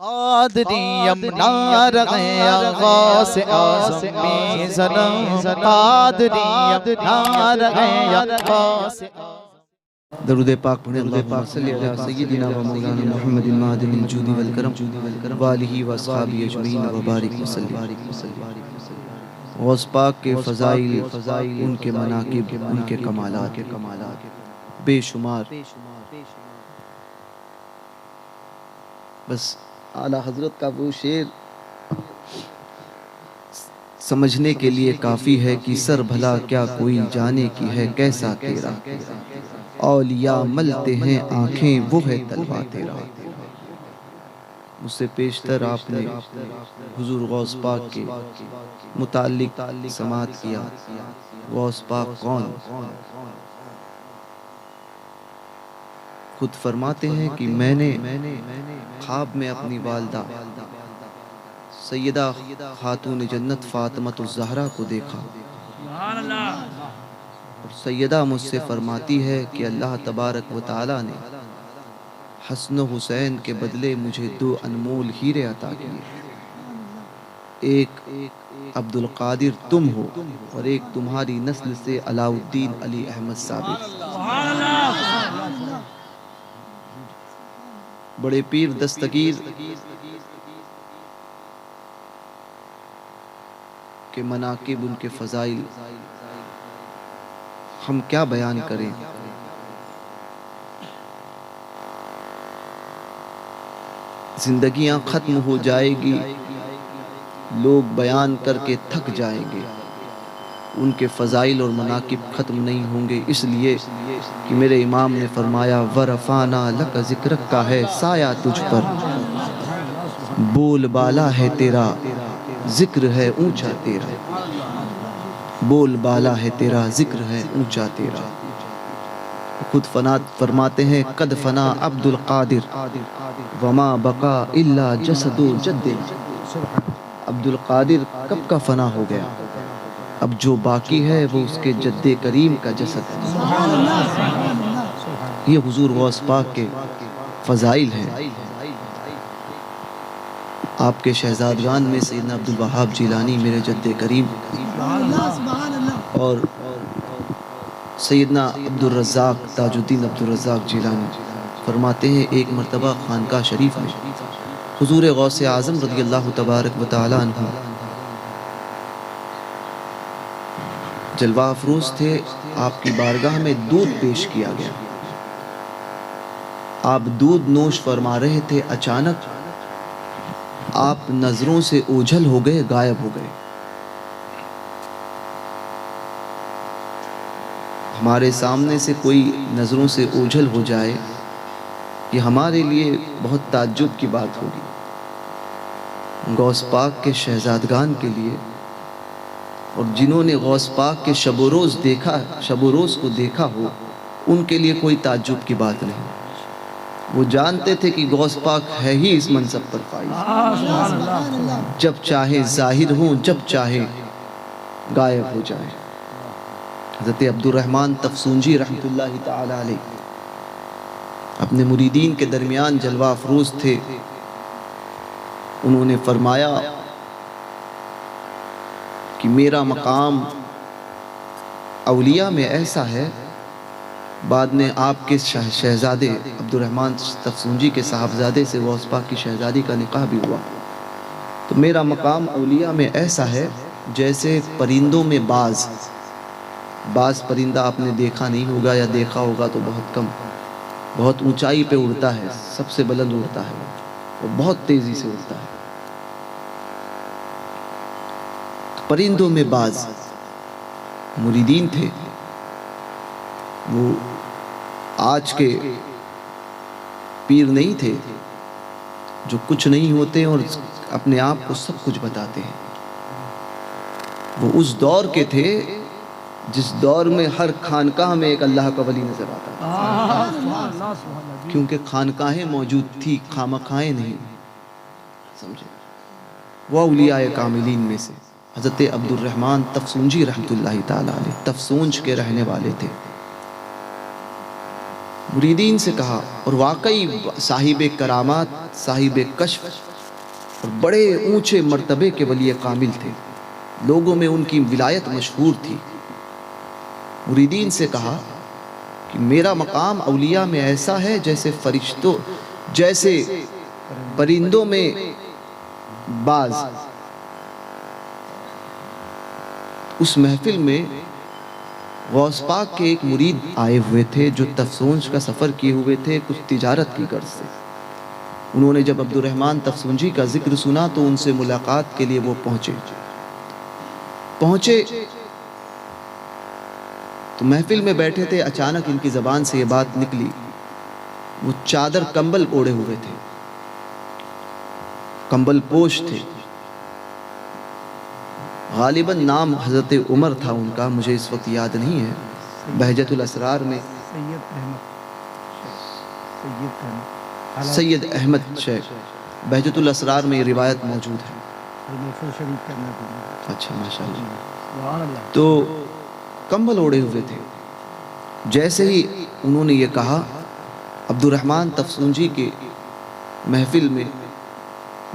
قادریم نارغیا غوث اعظم می زنم قادریم نارغیا غوث درود پاک پڑھیں اللہم صلی علی سیدنا و مولانا محمد المعدن الجود والکرم والہ و اصحابہ اجمعین و بارک وسلم۔ غوث پاک کے فضائل، ان کے مناقب، ان کے کمالات بے شمار۔ بس اعلیٰ حضرت کا وہ شعر سمجھنے کے لیے کافی ہے کہ سر بھلا کیا کوئی جانے کی ہے کیسا تیرا، اولیاء ملتے ہیں آنکھیں وہ ہے طلبہ تیرا۔ اس سے پیشتر آپ نے حضور غوث پاک کے متعلق سماعت کیا۔ غوث پاک کون؟ خود فرماتے ہیں کہ میں نے خواب میں اپنی والدہ سیدہ خاتون جنت فاطمۃ الزہرا کو دیکھا، اور سیدہ مجھ سے فرماتی ہے کہ اللہ تبارک و تعالی نے حسن و حسین کے بدلے مجھے دو انمول ہیرے عطا کیے، ایک عبد القادر تم ہو اور ایک تمہاری نسل سے علاء الدین علی احمد ثابت۔ بڑے پیر دستگیر کے مناقب، ان کے فضائل ہم کیا بیان کریں۔ زندگیاں ختم ہو جائے گی، لوگ بیان کر کے تھک جائیں گے، ان کے فضائل اور مناقب ختم نہیں ہوں گے، اس لیے کہ میرے امام نے فرمایا وَرَفَعْنَا لَكَ ذِكْرَكَ کا ہے سایہ تجھ پر، بول بالا ہے تیرا ذکر ہے اونچا تیرا، بول بالا ہے تیرا ذکر ہے اونچا تیرا۔ خود فرماتے ہیں قد فنا عبد القادر وما بقا الا جسد جد، عبد القادر کب کا فنا ہو گیا، اب جو باقی ہے وہ اس کے جد کریم کا جسد ہے۔ یہ حضور غوث پاک کے فضائل ہیں۔ آپ کے شہزادگان میں سیدنا عبد الوہاب جیلانی میرے جد کریم، اور سیدنا عبد الرزاق تاج الدین عبد الرزاق جیلانی فرماتے ہیں ایک مرتبہ خانقاہ شریف میں حضور غوث اعظم رضی اللہ تبارک و تعالی عنہ جلوہ افروز تھے، آپ کی بارگاہ میں دودھ پیش کیا گیا، آپ دودھ نوش فرما رہے تھے، اچانک آپ نظروں سے اوجھل ہو گئے، غائب ہو گئے۔ ہمارے سامنے سے کوئی نظروں سے اوجھل ہو جائے، یہ ہمارے لیے بہت تعجب کی بات ہوگی، غوث پاک کے شہزادگان کے لیے، اور جنہوں نے غوث پاک کے شب و روز کو دیکھا ہو، ان کے لیے کوئی تعجب کی بات نہیں۔ وہ جانتے تھے کہ غوث پاک ہے ہی اس منصب پر فائز، جب چاہے ظاہر ہوں، جب چاہے غائب ہو جائے۔ حضرت عبد الرحمن تفسونجی رحمۃ اللہ تعالی علیہ اپنے مریدین کے درمیان جلوہ افروز تھے، انہوں نے فرمایا کہ میرا مقام اولیاء میں ایسا ہے، بعد میں آپ کے شہزادے عبد الرحمن تفسونجی کے صاحبزادے سے غوث پاک کی شہزادی کا نکاح بھی ہوا، تو میرا مقام اولیاء میں ایسا ہے جیسے پرندوں میں باز پرندہ آپ نے دیکھا نہیں ہوگا یا دیکھا ہوگا تو بہت کم، بہت اونچائی پہ اڑتا ہے، سب سے بلند اڑتا ہے اور بہت تیزی سے اڑتا ہے، پرندوں میں باز مریدین تھے۔ وہ آج کے پیر نہیں تھے جو کچھ نہیں ہوتے اور اپنے آپ کو سب کچھ بتاتے ہیں، وہ اس دور کے تھے جس دور میں ہر خانقاہ میں ایک اللہ کا ولی نظر آتا تھا، کیونکہ خانقاہیں موجود تھی، خامخائیں نہیں، سمجھے۔ وہ اولیاء کاملین میں سے حضرت عبد الرحمن تفسونجی رحمۃ اللہ تعالی علیہ تفسونج کے رہنے والے تھے۔ مریدین سے کہا، اور واقعی صاحب کرامات، صاحب کشف اور بڑے اونچے مرتبے کے ولی کامل تھے، لوگوں میں ان کی ولایت مشہور تھی۔ مریدین سے کہا کہ میرا مقام اولیاء میں ایسا ہے جیسے فرشتوں، جیسے پرندوں میں باز۔ اس محفل میں غوث پاک کے ایک مرید آئے ہوئے تھے جو تفسونج کا سفر کیے ہوئے تھے کچھ تجارت کی غرض سے۔ انہوں نے جب عبد الرحمن تفسونجی کا ذکر سنا تو ان سے ملاقات کے لیے وہ پہنچے تو محفل میں بیٹھے تھے، اچانک ان کی زبان سے یہ بات نکلی۔ وہ چادر کمبل اوڑھے ہوئے تھے، کمبل پوش تھے، غالباً نام حضرت عمر تھا ان کا، مجھے اس وقت یاد نہیں ہے۔ بہجت الاسرار میں سید احمد شیخ، بہجت الاسرار میں یہ روایت موجود ہے۔ اچھا ماشاءاللہ۔ تو کمبل اوڑھے ہوئے تھے۔ جیسے ہی انہوں نے یہ کہا، عبد الرحمن تفسونجی کے محفل میں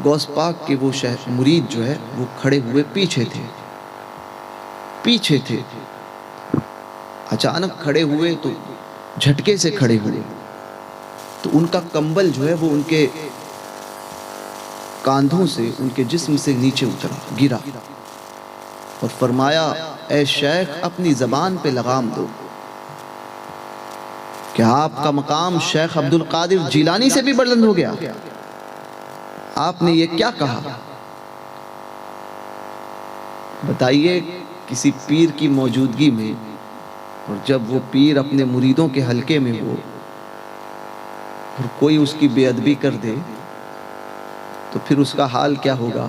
غوث پاک کے وہ مرید جو ہے وہ کھڑے ہوئے پیچھے تھے، اچانک کھڑے ہوئے تو جھٹکے سے کھڑے ہوئے تو ان کا کمبل جو ہے وہ ان کے کاندھوں سے، ان کے جسم سے نیچے گرا اور فرمایا، اے شیخ اپنی زبان پہ لگام دو کہ آپ کا مقام شیخ عبد القادر جیلانی سے بھی بلند ہو گیا، آپ نے یہ کیا کہا؟ بتائیے کسی پیر کی موجودگی میں، اور جب وہ پیر اپنے مریدوں کے حلقے میں ہو اور کوئی اس کی بے ادبی کر دے تو پھر اس کا حال کیا ہوگا؟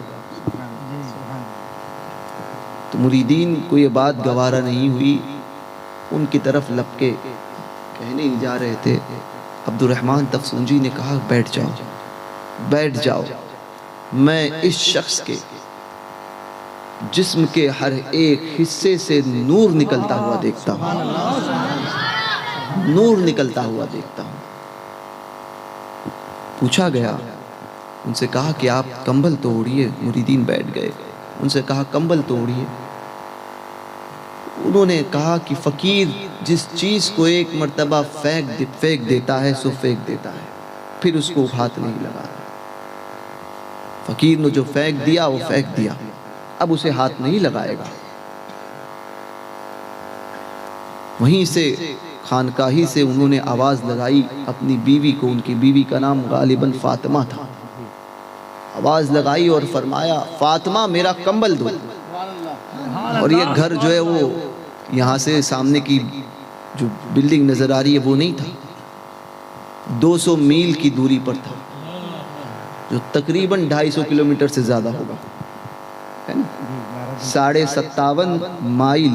تو مریدین کو یہ بات گوارا نہیں ہوئی، ان کی طرف لپکے کہنے ہی جا رہے تھے۔ عبد الرحمن تفسونجی نے کہا، بیٹھ جاؤ، میں اس شخص کے جسم کے ہر ایک حصے سے نور نکلتا ہوا دیکھتا ہوں۔ پوچھا گیا، ان سے کہا کہ آپ کمبل تو اوڑھیے۔ مریدین بیٹھ گئے، ان سے کہا کمبل تو اوڑھیے۔ انہوں نے کہا کہ فقیر جس چیز کو ایک مرتبہ پھینک دیتا ہے سو پھینک دیتا ہے، پھر اس کو ہاتھ نہیں لگاتا۔ فقیر نے جو پھینک دیا وہ پھینک دیا، اب اسے ہاتھ نہیں لگائے گا۔ وہیں سے خانقاہی سے انہوں نے آواز لگائی اپنی بیوی کو، ان کی بیوی کا نام غالباً فاطمہ تھا، آواز لگائی اور فرمایا، فاطمہ میرا کمبل دو۔ اور یہ گھر جو ہے وہ یہاں سے سامنے کی جو بلڈنگ نظر آ رہی ہے وہ نہیں تھا، 200 میل کی دوری پر تھا، جو تقریباً 250 کلومیٹر سے زیادہ ہوگا، 57.5 مائل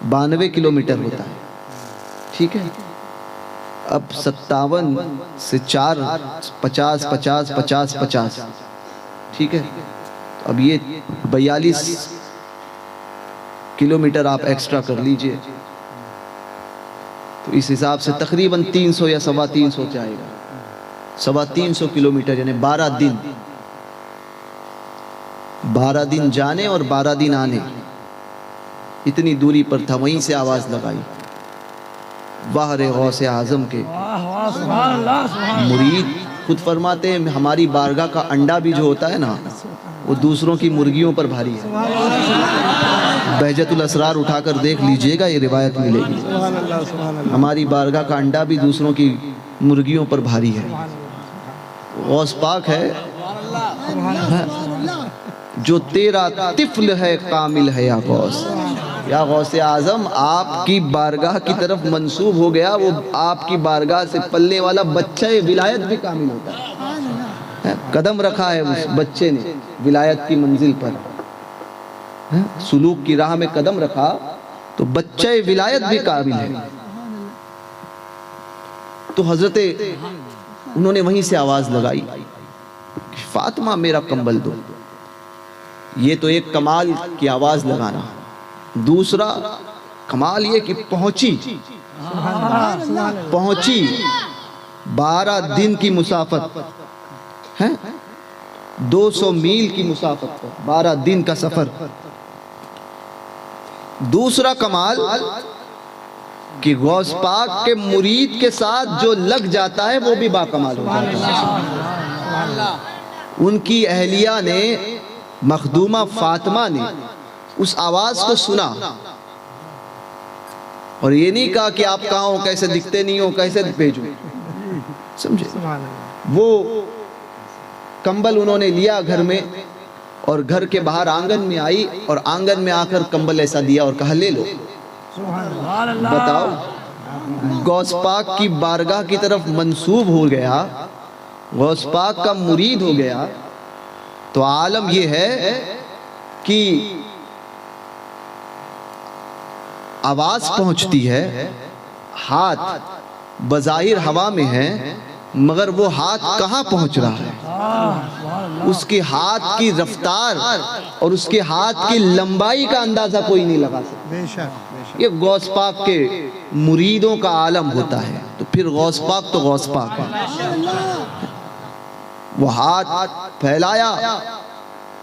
92 کلومیٹر ہوتا ہے، ٹھیک ہے۔ اب 57 سے 4 50 ٹھیک ہے، اب یہ 42 کلومیٹر آپ ایکسٹرا کر لیجئے تو اس حساب سے تقریباً 300 یا 350 جائے گا، 350 کلومیٹر، یعنی 12 دن جانے اور 12 دن آنے، اتنی دوری پر تھا۔ وہیں سے آواز لگائی، باہر غوث اعظم کے مرید خود فرماتے ہیں، ہماری بارگاہ کا انڈا بھی جو ہوتا ہے نا وہ دوسروں کی مرغیوں پر بھاری ہے۔ بہجت الاسرار اٹھا کر دیکھ لیجئے گا، یہ روایت ملے گی، ہماری بارگاہ کا انڈا بھی دوسروں کی مرغیوں پر بھاری ہے۔ غوث پاک ہے جو تیرا طفل ہے کامل ہے یا غوث، یا غوث اعظم آپ کی بارگاہ کی طرف منسوب ہو گیا، وہ آپ کی بارگاہ سے پلنے والا بچہ ولایت بھی کامل ہوتا ہے۔ قدم رکھا ہے اس بچے نے ولایت کی منزل پر، سلوک کی راہ میں قدم رکھا تو بچہ ولایت بھی کامل ہے۔ تو حضرت انہوں نے وہیں سے آواز لگائی کہ فاطمہ میرا کمبل دو۔ یہ تو ایک کمال کی آواز لگانا، دوسرا کمال یہ کہ پہنچی پہنچی 12 دن کی مسافت ہے، 200 میل کی مسافت پر 12 دن کا سفر۔ دوسرا کمال کہ غوث پاک کے مرید کے ساتھ جو لگ جاتا ہے وہ بھی با کمال ہوتا ہے۔ ان کی اہلیہ نے، مخدومہ فاطمہ نے اس آواز کو سنا اور یہ نہیں کہا کہ آپ کہاں ہو، کیسے دکھتے نہیں ہو، کیسے بھیجوں، سمجھے؟ وہ کمبل انہوں نے لیا گھر میں اور گھر کے باہر آنگن میں آئی اور آنگن میں آ کر کمبل ایسا دیا اور کہا لے لو۔ بتاؤ، غوث پاک کی بارگاہ کی طرف منسوب ہو گیا، غوث پاک کا مرید ہو گیا، تو عالم یہ ہے کہ آواز پہنچتی ہے، ہاتھ بظاہر ہوا میں ہے مگر وہ ہاتھ کہاں پہنچ رہا ہے؟ اس کے ہاتھ کی رفتار اور اس کے ہاتھ کی لمبائی کا اندازہ کوئی نہیں لگا سکتا۔ یہ غوث پاک کے مریدوں کا عالم ہوتا ہے۔ تو پھر غوث پاک تو غوث پاک ہے۔ وہ ہاتھ پھیلایا،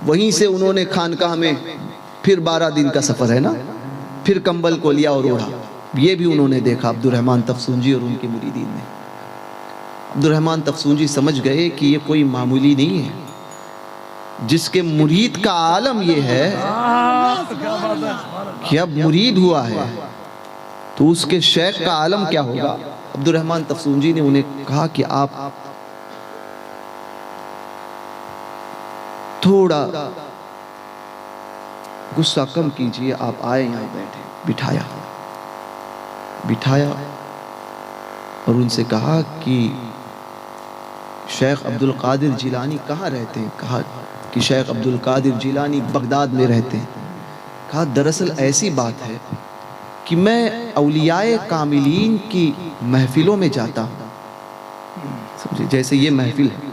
وہیں سے انہوں نے خانقاہ میں پھر 12 دن کا سفر ہے نا، پھر کمبل کو لیا اور اوڑھا۔ یہ بھی انہوں نے دیکھا، عبد الرحمن تفسونجی اور ان کے مریدین نے۔ عبد الرحمن تفسونجی سمجھ گئے کہ یہ کوئی معمولی نہیں ہے، جس کے مرید کا عالم یہ ہے کہ اب مرید ہوا ہے تو اس کے شیخ کا عالم کیا ہوگا۔ عبد الرحمن تفسونجی نے انہیں کہا کہ آپ تھوڑا غصہ کم کیجئے، آپ آئے یہاں بیٹھے۔ بٹھایا اور ان سے کہا کہ شیخ عبد القادر جیلانی کہاں رہتے ہیں؟ کہا کہ شیخ عبد القادر جیلانی بغداد میں رہتے ہیں۔ کہا دراصل ایسی بات ہے کہ میں اولیاء کاملین کی محفلوں میں جاتا ہوں، سمجھے؟ جیسے یہ محفل ہے،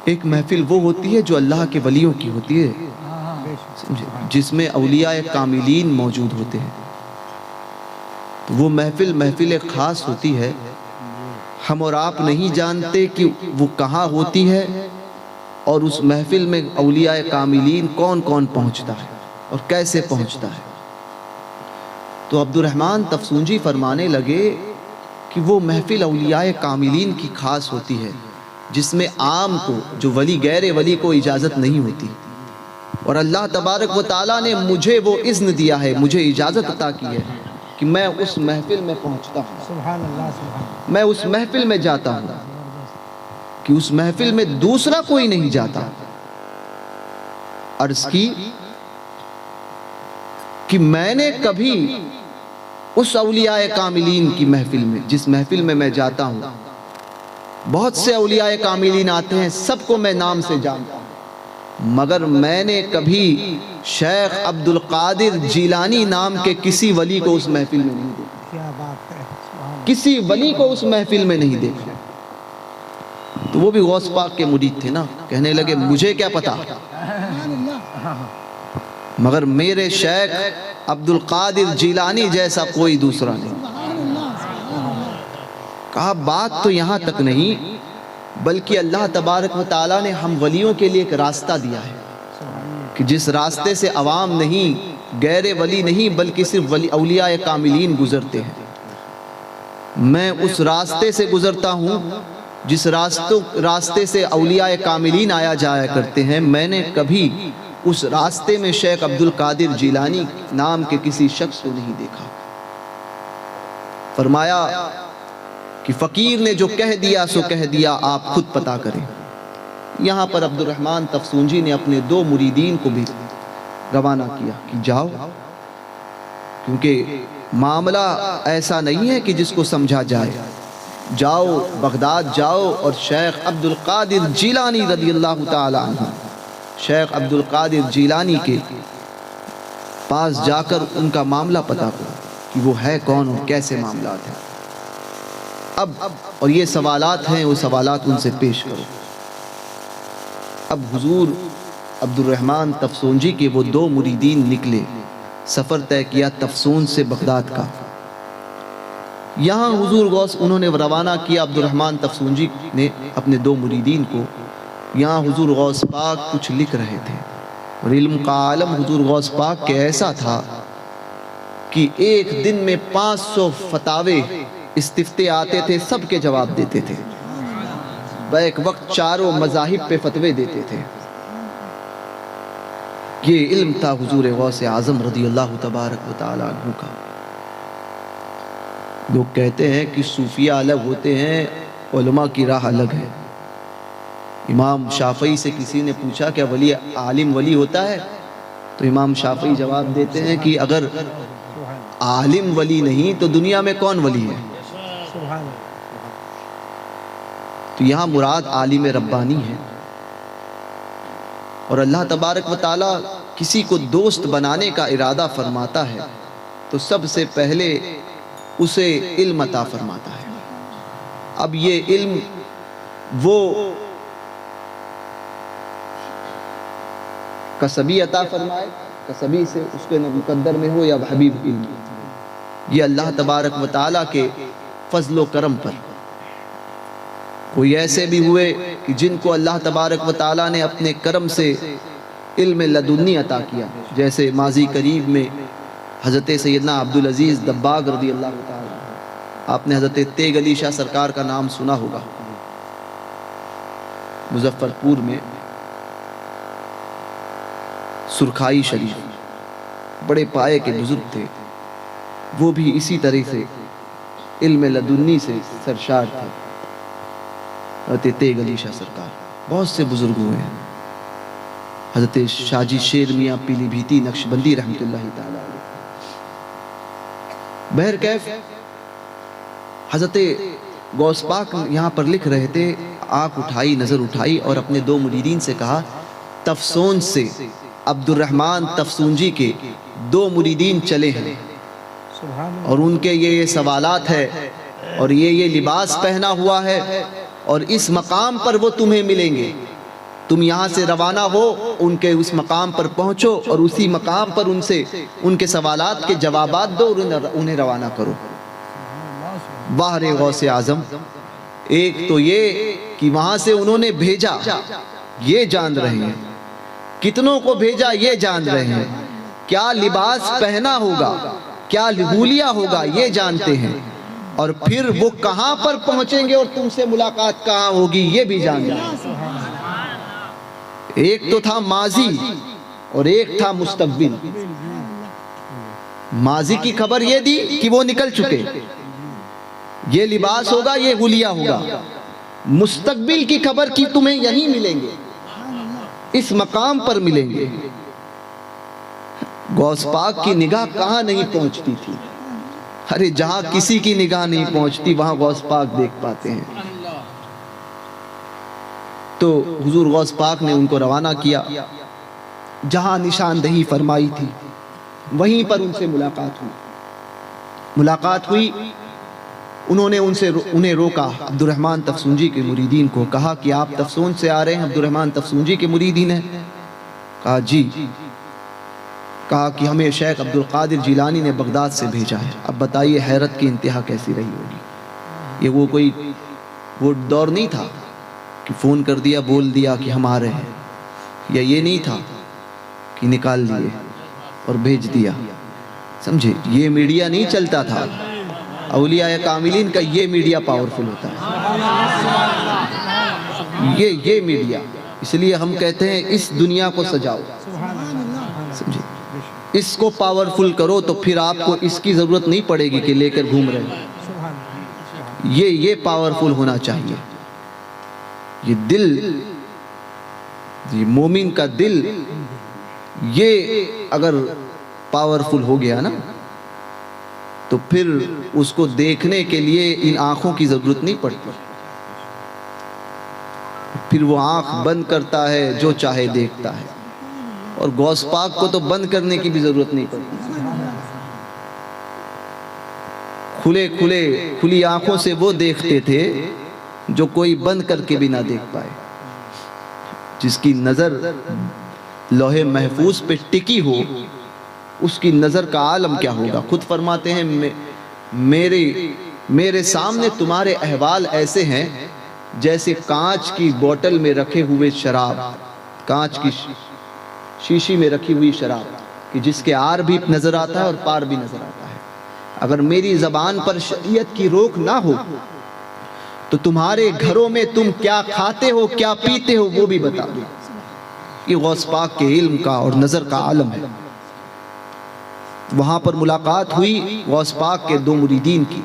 ایک محفل وہ ہوتی ہے جو اللہ کے ولیوں کی ہوتی ہے، سمجھے؟ جس میں اولیاء کاملین موجود ہوتے ہیں۔ وہ محفل خاص ہوتی ہے، ہم اور آپ نہیں جانتے کہ وہ کہاں ہوتی ہے اور اس محفل میں اولیاء کاملین کون کون پہنچتا ہے اور کیسے پہنچتا ہے۔ تو عبد الرحمن تفسونجی فرمانے لگے کہ وہ محفل اولیاء کاملین کی خاص ہوتی ہے، جس میں عام کو، جو ولی غیر ولی کو اجازت نہیں ہوتی، اور اللہ تبارک و تعالیٰ نے مجھے وہ اذن دیا ہے، مجھے اجازت عطا کی ہے کہ میں اس محفل میں پہنچتا ہوں، سبحان اللہ، میں اس محفل میں جاتا ہوں کہ اس محفل میں دوسرا کوئی نہیں جاتا۔ عرض کی کہ میں نے کبھی اس اولیاء کاملین کی محفل میں، جس محفل میں میں جاتا ہوں، بہت سے اولیاء کاملین آتے ہیں، سب کو میں نام سے جانتا ہوں، مگر میں نے کبھی شیخ عبد القادر جیلانی نام کے کسی ولی کو اس محفل میں نہیں دیکھا، کسی ولی کو اس محفل میں نہیں دیکھا۔ تو وہ بھی غوث پاک کے مرید تھے نا، کہنے لگے مجھے کیا پتا، مگر میرے شیخ عبد القادر جیلانی جیسا کوئی دوسرا نہیں۔ کہا بات تو یہاں تک نہیں، بلکہ اللہ تبارک و تعالیٰ نے ہم ولیوں کے لیے ایک راستہ دیا ہے کہ جس راستے سے عوام نہیں، غیر ولی نہیں، بلکہ صرف اولیاء کاملین گزرتے ہیں۔ میں اس راستے سے گزرتا ہوں جس راستے سے اولیاء کاملین آیا جایا کرتے ہیں۔ میں نے کبھی اس راستے میں شیخ عبد القادر جیلانی نام کے کسی شخص کو نہیں دیکھا۔ فرمایا کہ فقیر نے جو کہہ دیا سو کہہ دیا، آپ خود پتا کریں۔ یہاں پر عبد الرحمن تفسونجی نے اپنے 2 مریدین کو بھی روانہ کیا کہ جاؤ، کیونکہ معاملہ ایسا نہیں ہے کہ جس کو سمجھا جائے، جاؤ بغداد جاؤ اور شیخ عبد القادر جیلانی رضی اللہ تعالی عنہ، شیخ عبد القادر جیلانی کے پاس جا کر ان کا معاملہ پتا کرو کہ وہ ہے کون اور کیسے معاملات ہیں۔ اب اور یہ سوالات ہیں، وہ سوالات ان سے پیش کرو۔ اب حضور عبد الرحمن تفسونجی کے وہ 2 مریدین نکلے، سفر طے کیا تفسون سے بغداد کا۔ یہاں حضور غوث انہوں نے روانہ کیا عبد الرحمن تفسونجی نے اپنے 2 مریدین کو. یہاں حضور غوث پاک کچھ لکھ رہے تھے اور علم کا عالم حضور غوث پاک کے ایسا تھا کہ ایک دن میں 500 فتاوے استفتے آتے تھے, سب کے جواب دیتے تھے. بیک وقت 4 مذاہب پہ فتوے دیتے تھے. یہ علم تھا حضور غوث اعظم رضی اللہ تبارک و تعالیٰ عنہ کا. لوگ کہتے ہیں کہ صوفیہ الگ ہوتے ہیں, علماء کی راہ الگ ہے. امام شافعی سے کسی نے پوچھا کہ ولی عالم ولی ہوتا ہے؟ تو امام شافعی جواب دیتے ہیں کہ اگر عالم ولی نہیں تو دنیا میں کون ولی ہے؟ تو یہاں مراد عالم ربانی ہے. اور اللہ تبارک و تعالیٰ کسی کو دوست بنانے کا ارادہ فرماتا ہے تو سب سے پہلے اسے علم عطا فرماتا ہے. اب یہ علم وہ کسبی عطا فرمائے, کسبی سے اس کے مقدر میں ہو یا حبیب علم, یہ اللہ تبارک و تعالیٰ کے فضل و کرم پر. کوئی ایسے بھی ہوئے کہ جن کو اللہ تبارک و تعالیٰ نے اپنے کرم سے علم لدنی عطا کیا, جیسے ماضی قریب میں حضرت سیدنا عبدالعزیز دباغ رضی اللہ تعالیٰ. آپ نے حضرت تیغ علی شاہ سرکار کا نام سنا ہوگا. مظفر پور میں سرخائی شریف بڑے پائے کے بزرگ تھے. وہ بھی اسی طرح سے علم لدنی سے سرشار تھے. حضرت تیغ علی شاہ سرکار, بہت سے بزرگ ہوئے ہیں. حضرت شاجی شیر میاں پیلی بھیتی نقشبندی رحمت اللہ تعالیٰ علیہ. بہرکیف حضرت غوث پاک یہاں پر لکھ رہے تھے. آنکھ اٹھائی, نظر اٹھائی اور اپنے 2 مریدین سے کہا تفسون سے عبد الرحمن تفسونجی کے 2 مریدین چلے ہیں اور ان کے یہ سوالات ہے اور یہ لباس پہنا ہوا ہے اور اس مقام پر وہ تمہیں ملیں گے. تم یہاں سے روانہ ہو, ان کے اس مقام پر پہنچو اور اسی مقام پر ان سے ان کے سوالات کے جوابات دو اور انہیں روانہ کرو. باہر غوث اعظم, ایک تو یہ کہ وہاں سے انہوں نے بھیجا یہ جان رہے ہیں, کتنوں کو بھیجا یہ جان رہے ہیں, کیا لباس پہنا ہوگا, کیا حلیہ ہوگا یہ جانتے ہیں, اور پھر وہ کہاں پر پہنچیں گے اور تم سے ملاقات کہاں ہوگی یہ بھی جان رہے ہیں. ایک تو تھا ماضی اور ایک تھا مستقبل. ماضی کی خبر یہ دی کہ وہ نکل چکے, یہ لباس ہوگا, یہ حلیہ ہوگا. مستقبل کی خبر کی تمہیں یہیں ملیں گے, اس مقام پر ملیں گے. غوث پاک کی نگاہ کہاں نہیں پہنچتی تھی. ارے جہاں کسی کی نگاہ نہیں پہنچتی وہاں غوث پاک دیکھ پاتے ہیں. تو حضور غوث پاک نے ان کو روانہ کیا. جہاں نشاندہی فرمائی تھی وہیں پر ان سے ملاقات ہوئی. انہوں نے انہیں روکا. عبد الرحمن تفسونجی کے مریدین کو کہا کہ آپ تفسون سے آ رہے ہیں, عبد الرحمن تفسونجی کے مریدین ہیں؟ کہا جی. کہا کہ ہمیں شیخ عبد القادر جیلانی نے بغداد سے بھیجا ہے. اب بتائیے حیرت کی انتہا کیسی رہی ہوگی. یہ وہ دور نہیں تھا کہ فون کر دیا بول دیا کہ ہم آ رہے ہیں, یا یہ نہیں تھا کہ نکال لیے اور بھیج دیا. سمجھے, یہ میڈیا نہیں چلتا تھا. اولیاء کاملین کا یہ میڈیا پاورفل ہوتا ہے, یہ میڈیا. اس لیے ہم کہتے ہیں اس دنیا کو سجاؤ, سمجھے, اس کو پاورفل کرو تو پھر آپ کو اس کی ضرورت نہیں پڑے گی کہ لے کر گھوم رہے ہیں. یہ پاورفل ہونا چاہیے. یہ دل, یہ مومن کا دل, یہ اگر پاورفل ہو گیا نا تو پھر اس کو دیکھنے کے لیے ان آنکھوں کی ضرورت نہیں پڑتی. پھر وہ آنکھ بند کرتا ہے جو چاہے دیکھتا ہے. اور غوث پاک کو تو بند کرنے کی بھی ضرورت نہیں پڑتی. کھلی آنکھوں سے وہ دیکھتے تھے جو کوئی بند کر کے بھی نہ دیکھ پائے. جس کی نظر لوح محفوظ پہ ٹکی ہو اس کی نظر کا عالم کیا ہوگا. خود فرماتے ہیں میرے سامنے تمہارے احوال ایسے ہیں جیسے کانچ کی بوتل میں رکھے ہوئے شراب، کانچ کی شیشی میں رکھی ہوئی شراب کہ جس کے آر بھی نظر آتا ہے اور پار بھی نظر آتا ہے۔ اگر میری زبان پر شریعت کی روک نہ ہو تو تمہارے گھروں میں تم کیا کھاتے ہو کیا پیتے ہو وہ بھی بتا دو۔ یہ غوث پاک کے علم کا اور نظر کا عالم ہے۔ وہاں پر ملاقات ہوئی غوث پاک کے دو مریدین کی،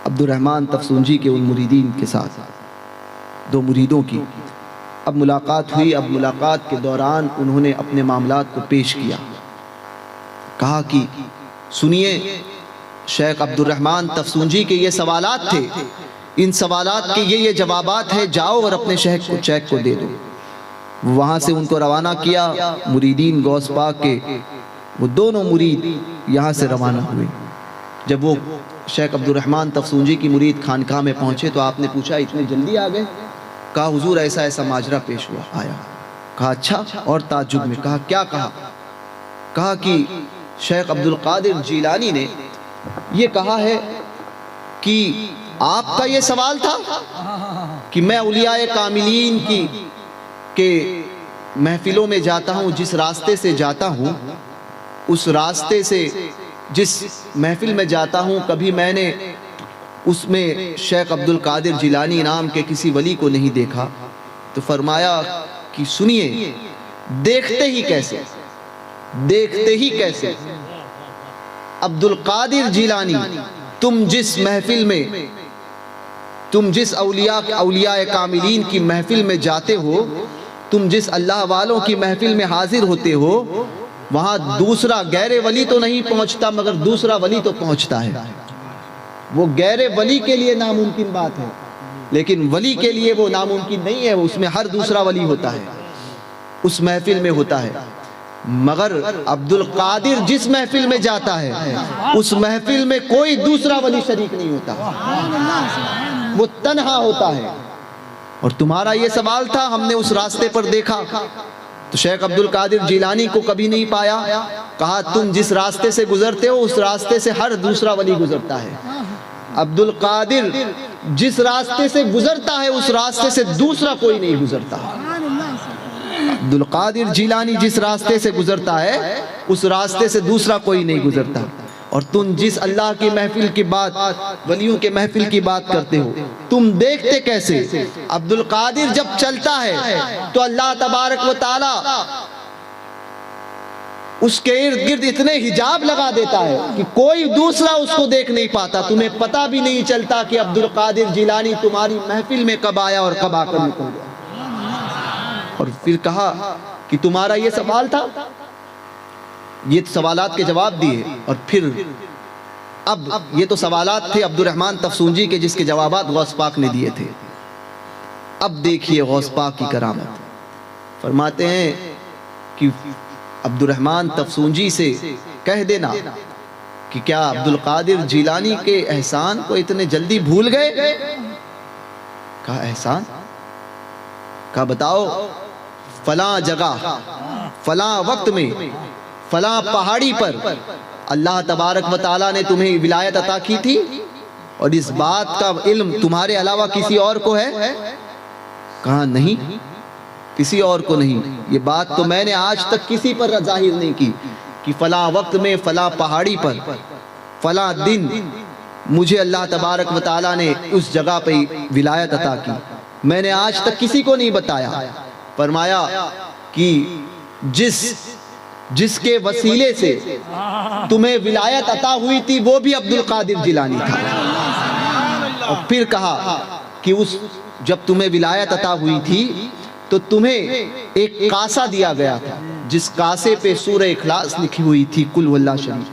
عبد الرحمن تفسونجی کے ان مریدین کے ساتھ، دو مریدوں کی۔ اب ملاقات ہوئی، اب ملاقات کے دوران انہوں نے اپنے معاملات کو پیش کیا، کہا کہ سنیے شیخ عبد الرحمن تفسونجی کے یہ سوالات تھے، ان سوالات کے یہ جوابات ہیں، جاؤ اور اپنے شیخ کو دے دو۔ وہاں سے ان کو روانہ کیا، مریدین غوث پاک کے وہ دونوں مرید یہاں سے روانہ ہوئے۔ جب وہ شیخ عبد الرحمن تفسونجی کی مرید خانقاہ میں پہنچے تو آپ نے پوچھا اتنے جلدی آ گئے؟ کہا حضور ایسا ایسا ماجرا پیش ہوا آیا۔ کہا اچھا، اور تعجب میں کہا کیا کہا؟ کہا کہ شیخ عبد القادر جیلانی نے یہ کہا ہے کہ آپ کا یہ سوال تھا کہ میں اولیاء کاملین کے محفلوں میں جاتا ہوں، جس راستے سے جاتا ہوں اس راستے سے جس محفل میں جاتا ہوں کبھی میں نے اس میں شیخ عبد القادر جیلانی نام کے کسی ولی کو نہیں دیکھا۔ تو فرمایا کہ سنیے، دیکھتے ہی کیسے عبد القادر جیلانی تم جس محفل میں، تم جس اولیاء کاملین کی محفل میں جاتے ہو، تم جس اللہ والوں کی محفل میں حاضر ہوتے ہو، وہاں دوسرا غیر ولی تو نہیں پہنچتا مگر دوسرا ولی تو پہنچتا ہے۔ وہ غیر ولی کے لیے ناممکن بات ہے، لیکن ولی کے لیے وہ ناممکن نہیں ہے، اس میں ہر دوسرا ولی ہوتا ہے، اس محفل میں ہوتا ہے۔ مگر عبد القادر جس محفل میں جاتا ہے اس محفل میں کوئی دوسرا ولی شریک نہیں ہوتا، وہ تنہا ہوتا ہے۔ اور تمہارا یہ سوال تھا، ہم نے اس راستے پر دیکھا تو شیخ عبد القادر جیلانی کو کبھی نہیں پایا۔ کہا تم جس راستے سے گزرتے ہو اس راستے سے ہر دوسرا ولی گزرتا ہے۔ عبد القادر جس راستے سے گزرتا ہے اس راستے سے دوسرا کوئی نہیں گزرتا۔ عبد القادر جیلانی جس راستے سے گزرتا ہے اس راستے سے دوسرا کوئی نہیں گزرتا۔ اور تم جس اللہ کی محفل کی بات، ولیوں کے محفل کی بات کرتے ہو، تم دیکھتے کیسے؟ عبد القادر جب چلتا ہے تو اللہ تبارک و تعالی اس کے ارد گرد اتنے حجاب لگا دیتا ہے کہ کوئی دوسرا اس کو دیکھ نہیں پاتا، تمہیں پتہ بھی نہیں چلتا کہ عبد القادر جیلانی تمہاری محفل میں کب آیا اور کب آ کر نکل گیا۔ اور پھر کہا کہ تمہارا یہ سوال تھا، یہ سوالات کے جواب دیے۔ اور پھر اب یہ تو سوالات تھے عبد الرحمن تفسونجی کے جس کے جوابات غوث پاک نے دیے تھے۔ اب دیکھیے غوث پاک کی کرامت۔ فرماتے ہیں کہ عبد الرحمن تفسونجی سے کہہ دینا کہ کیا عبد القادر جیلانی کے احسان کو اتنے جلدی بھول گئے؟ کہا احسان؟ کہا بتاؤ، فلاں جگہ فلاں وقت میں فلاں پہاڑی پر اللہ تبارک و تعالیٰ نے تمہیں ولایت عطا کی تھی اور اس بات کا علم تمہارے علاوہ کسی اور کو ہے؟ کہا نہیں، کسی اور کو نہیں۔ یہ بات تو میں نے آج تک کسی پر ظاہر نہیں کی کہ فلاں وقت میں فلاں پہاڑی پر فلاں دن مجھے اللہ تبارک و تعالیٰ نے اس جگہ پہ ولایت عطا کی، میں نے آج تک کسی کو نہیں بتایا۔ فرمایا کہ جس کے وسیلے سے تمہیں ولایت عطا ہوئی تھی وہ بھی عبد القادر جیلانی تھا۔ اور پھر کہا کہ جب تمہیں ولایت عطا ہوئی تھی تو تمہیں ایک کاسہ دیا گیا تھا جس کاسے پہ سورہ اخلاص لکھی ہوئی تھی، قل هو اللہ شریف۔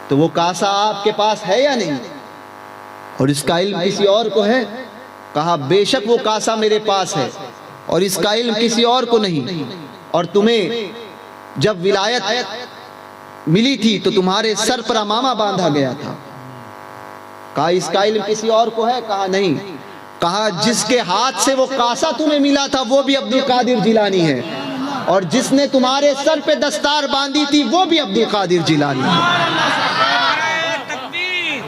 تو وہ کاسہ آپ کے پاس ہے یا نہیں؟ اور اس کا علم کسی اور کو ہے؟ کہا بے شک وہ کاسہ میرے پاس ہے اور اس کا علم کسی اور کو نہیں۔ اور تمہیں جب ولایت ملی تھی تو تمہارے سر پر امامہ باندھا گیا تھا۔ کہا اس کا علم کسی اور کو ہے؟ کہا نہیں۔ کہا جس کے ہاتھ سے وہ کاسہ تمہیں ملا تھا وہ بھی عبد القادر جیلانی ہے، اور جس نے تمہارے سر پہ دستار باندھی تھی وہ بھی عبد القادر جیلانی ہے۔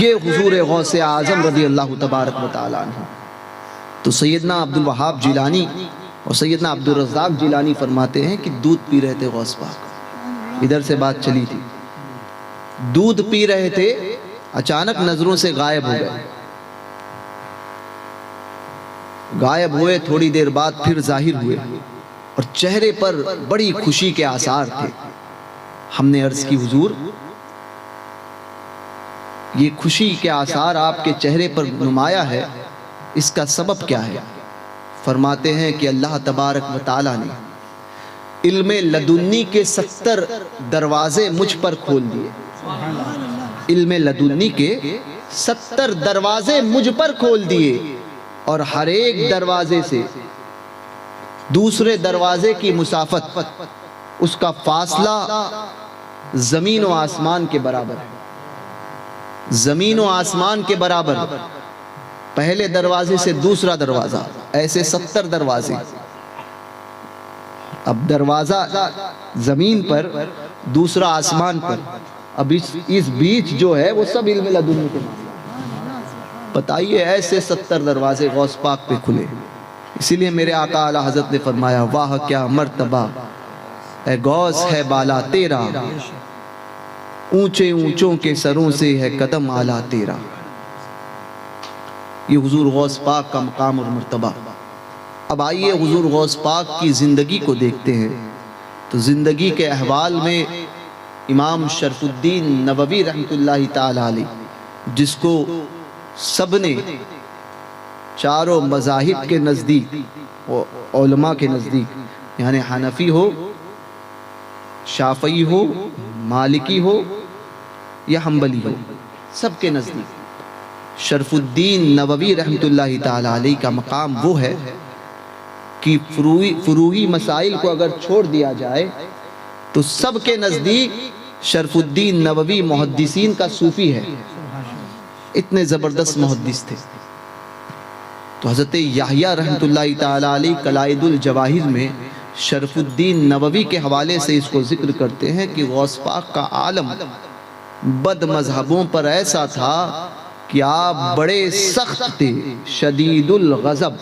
یہ حضور غوث اعظم رضی اللہ تبارک و تعالیٰ عنہ۔ تو سیدنا عبدالوہاب جیلانی اور سیدنا عبدالرزاق جیلانی فرماتے ہیں کہ دودھ پی رہے تھے غوث پاک، ادھر سے بات چلی تھی، دودھ پی رہے تھے، اچانک نظروں سے غائب ہو گئے، غائب ہوئے، تھوڑی دیر بعد پھر ظاہر ہوئے اور چہرے پر بڑی خوشی کے آثار تھے۔ ہم نے عرض کی حضور یہ خوشی کے آثار آپ کے چہرے پر نمایاں ہے، اس کا سبب کیا ہے؟ فرماتے ہیں کہ اللہ تبارک و تعالیٰ نے علم لدنی کے 70 دروازے مجھ پر کھول دیے، علم لدنی کے 70 دروازے مجھ پر کھول دیے، اور ہر ایک دروازے سے دوسرے دروازے کی مسافت، اس کا فاصلہ زمین و آسمان کے برابر ہے، زمین و آسمان کے برابر۔ پہلے دروازے سے دوسرا دروازہ، ایسے 70 دروازے، اب دروازہ زمین پر، دوسرا آسمان پر، اب اس بیچ جو ہے وہ سب علم لدنی کے معاملہ۔ بتائیے ایسے 70 دروازے غوث پاک پہ کھلے، اسی لیے میرے آقا اعلیٰ حضرت نے فرمایا واہ کیا مرتبہ اے غوث ہے بالا تیرا، اونچے اونچوں کے سروں سے ہے قدم اعلیٰ تیرا۔ یہ حضور غوث پاک کا مقام اور مرتبہ۔ اب آئیے حضور غوث پاک کی زندگی کو دیکھتے ہیں، تو زندگی کے احوال میں امام شرف الدین نووی رحمۃ اللہ تعالی علیہ، جس کو سب نے چاروں مذاہب کے نزدیک، علماء کے نزدیک، یعنی حنفی ہو، شافعی ہو، مالکی ہو یا حنبلی ہو، سب کے نزدیک شرف الدین نووی رحمۃ اللہ تعالی علیہ کا مقام وہ ہے کہ فروعی مسائل کو اگر چھوڑ دیا جائے تو سب کے نزدیک شرف الدین نووی محدثین کا صوفی ہے، اتنے زبردست محدث تھے۔ تو حضرت یحییٰ رحمۃ اللہ تعالی علیہ قلائد الجواہر میں شرف الدین نووی کے حوالے سے اس کو ذکر کرتے ہیں کہ غوث پاک کا عالم بد مذہبوں پر ایسا تھا کہ آپ بڑے سخت تھے، شدید الغضب،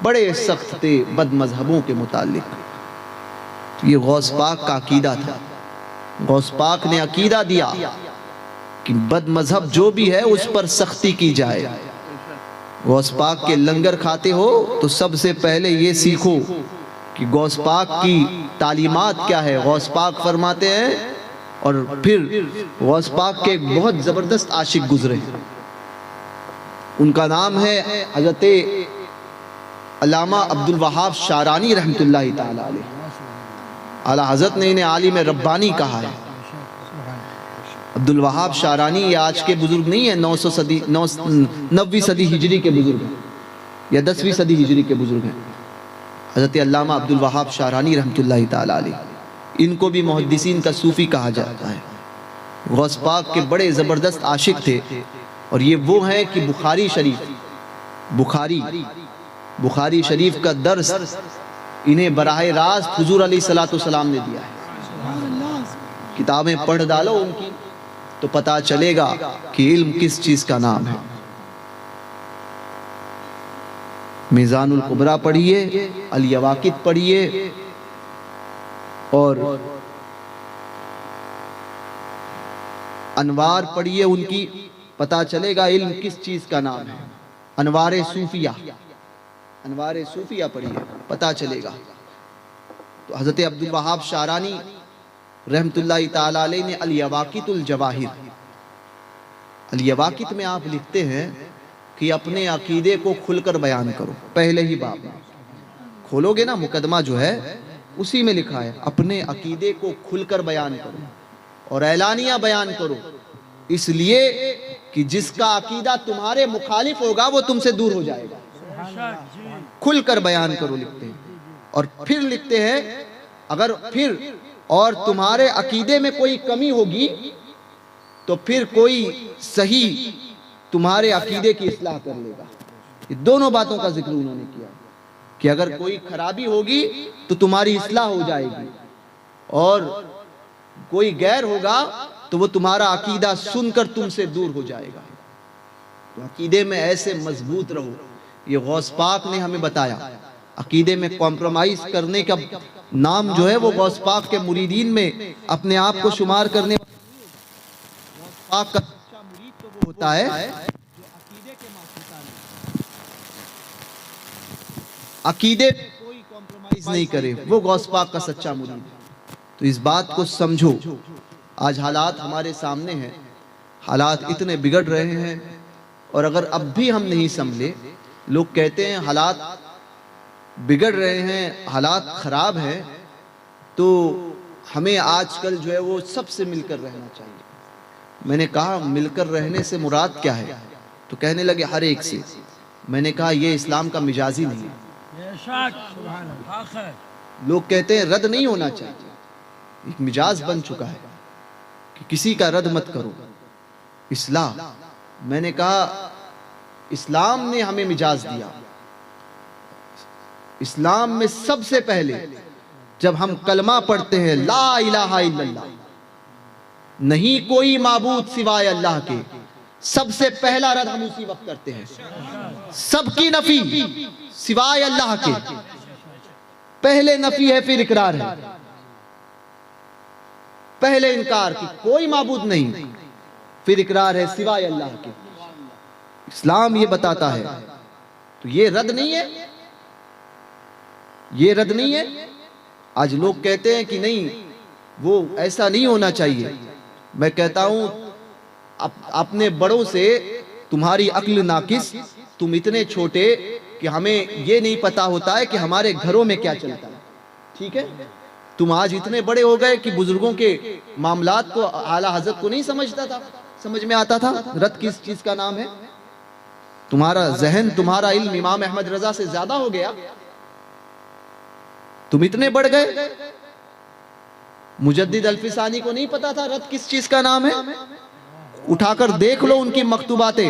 بڑے سخت تھے بد مذہبوں کے متعلق۔ تو یہ غوث پاک کا عقیدہ تھا، غوث پاک نے عقیدہ دیا کہ بد مذہب جو بھی ہے اس پر سختی کی جائے۔ غوث پاک کے لنگر کھاتے ہو تو سب سے پہلے یہ سیکھو کہ غوث پاک کی تعلیمات کیا ہے۔ غوث پاک فرماتے ہیں، اور پھر غوث پاک کے بہت زبردست عاشق گزرے، ان کا نام ہے حضرت علامہ عبدالوہاب شعرانی رحمۃ اللہ تعالی علیہ۔ اعلیٰ حضرت نے انہیں عالم ربانی کہا ہے۔ عبدالوہاب شعرانی یہ آج کے بزرگ نہیں ہیں، 9ویں صدی ہجری کے بزرگ ہیں یا 10ویں صدی ہجری کے بزرگ ہیں، حضرت علامہ عبدالوہاب شعرانی رحمۃ اللہ تعالی علیہ۔ ان کو بھی محدثین کا صوفی کہا جاتا ہے۔ غوث پاک کے بڑے زبردست عاشق تھے، اور یہ وہ ہیں کہ بخاری شریف کا درس انہیں براہ راست حضور علیہ السلام نے دیا ہے۔ کتابیں پڑھ ڈالو ان کی تو پتا چلے گا کہ علم کس چیز کا نام ہے۔ میزان الکبریٰ پڑھیے، الیواقت پڑھیے، اور انوار پڑھیے ان کی، پتا چلے گا علم کس چیز کا نام ہے۔ انوار صوفیہ پڑھیے، پتا چلے گا۔ تو حضرت عبدالوہاب شعرانی رحمت اللہ تعالی علیہ نے الیواقت الجواہر، الیواقت میں آپ لکھتے ہیں کہ اپنے عقیدے کو کھل کر بیان کرو۔ پہلے ہی باب میں کھولو گے نا، مقدمہ جو ہے اسی میں لکھا ہے اپنے عقیدے کو کھل کر بیان کرو اور اعلانیہ بیان کرو، اس لیے کہ جس کا عقیدہ تمہارے مخالف ہوگا وہ تم سے دور ہو جائے گا۔ کھل کر بیان کرو لکھتے ہیں، اور پھر لکھتے ہیں اگر پھر اور تمہارے عقیدے میں کوئی کمی ہوگی تو پھر کوئی صحیح تمہارے عقیدے کی اصلاح کر لے گا۔ یہ دونوں باتوں کا ذکر انہوں نے کیا کہ اگر کوئی خرابی ہوگی تو تمہاری اصلاح ہو جائے گی، اور کوئی غیر ہوگا تو وہ تمہارا عقیدہ سن کر تم سے دور ہو جائے گا. تو عقیدے میں ایسے مضبوط رہو. یہ غوث پاک نے ہمیں بتایا. عقیدے میں کمپرومائز کرنے کا نام جو ہے وہ غوث پاک کے مریدین میں اپنے آپ کو شمار کرنے. غوث پاک کا سچا مرید تو وہ ہوتا ہے جو عقیدے کے عقیدے میں کوئی کمپرومائز نہیں کرے. وہ غوث پاک کا سچا مرید ہے. تو اس بات کو سمجھو. آج حالات ہمارے سامنے ہیں. حالات اتنے بگڑ رہے ہیں اور اگر اب بھی ہم نہیں سنبھلے. لوگ کہتے ہیں حالات بگڑ رہے ہیں, حالات خراب ہیں, تو ہمیں آج کل جو ہے وہ سب سے مل کر رہنا چاہیے. میں نے کہا مل کر رہنے سے مراد کیا ہے؟ تو کہنے لگے ہر ایک سے. میں نے کہا یہ اسلام کا مجازی نہیں ہے. لوگ کہتے ہیں رد نہیں ہونا چاہیے. ایک مجاز بن چکا ہے کہ کسی کا رد مت کرو. اسلام, میں نے کہا اسلام نے ہمیں مجاز دیا. اسلام میں سب سے پہلے جب ہم کلمہ پڑھتے ہیں لا الہ الا اللہ, نہیں کوئی معبود سوائے اللہ کے, سب سے پہلا رد ہم اسی وقت کرتے ہیں. سب کی نفی سوائے اللہ کے. پہلے نفی ہے پھر اقرار ہے. پہلے انکار کی کوئی معبود نہیں, پھر اقرار ہے سوائے اللہ کے. اسلام یہ بتاتا ہے. تو یہ رد نہیں ہے, یہ رد نہیں ہے. آج لوگ کہتے ہیں کہ نہیں وہ ایسا نہیں ہونا چاہیے. میں کہتا ہوں اپنے بڑوں سے تمہاری عقل ناقص, تم اتنے چھوٹے کہ ہمیں یہ نہیں پتا ہوتا ہے کہ ہمارے گھروں میں کیا چلتا ہے. ٹھیک ہے, تم آج اتنے بڑے ہو گئے کہ بزرگوں کے معاملات کو اعلیٰ حضرت کو نہیں سمجھتا تھا, سمجھ میں آتا تھا رد کس چیز کا نام ہے. تمہارا ذہن, تمہارا علم امام احمد رضا سے زیادہ ہو گیا. تم اتنے بڑھ گئے. مجدد الفسانی کو نہیں پتا تھا رد کس چیز کا نام ہے. اٹھا کر دیکھ لو ان کی مکتوباتیں,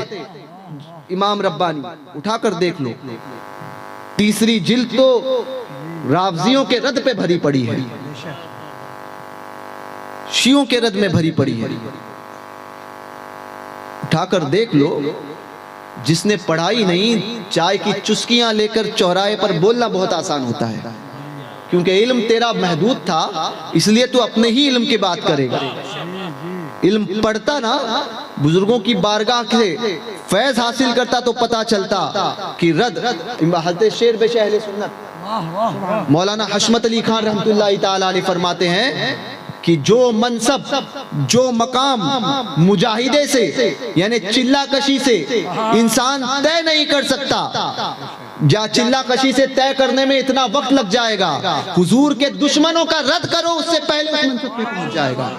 امام ربانی اٹھا کر دیکھ لو. تیسری جلد تو رافضیوں کے رد پہ بھری پڑی ہے, شیعوں کے رد میں بھری پڑی ہے. اٹھا کر دیکھ لو. جس نے پڑھائی نہیں, چائے کی چسکیاں لے کر چوراہے پر بولنا بہت آسان ہوتا ہے, کیونکہ علم تیرا محدود تھا اس لیے تو اپنے ہی علم کی بات کرے گا. علم پڑھتا نا, بزرگوں کی بارگاہ سے فیض حاصل کرتا تو پتا چلتا کہ رد. حضرت شیر بے اہل سنت مولانا حشمت علی خان رحمت اللہ تعالی علیہ فرماتے ہیں کہ جو منصب, جو مقام مجاہدے سے یعنی چلہ کشی سے انسان طے نہیں کر سکتا, جہاں چلہ کشی سے طے کرنے میں اتنا وقت لگ جائے گا, حضور کے دشمنوں کا رد کرو اس سے پہلے اس منصب پہ پہنچ جائے گا,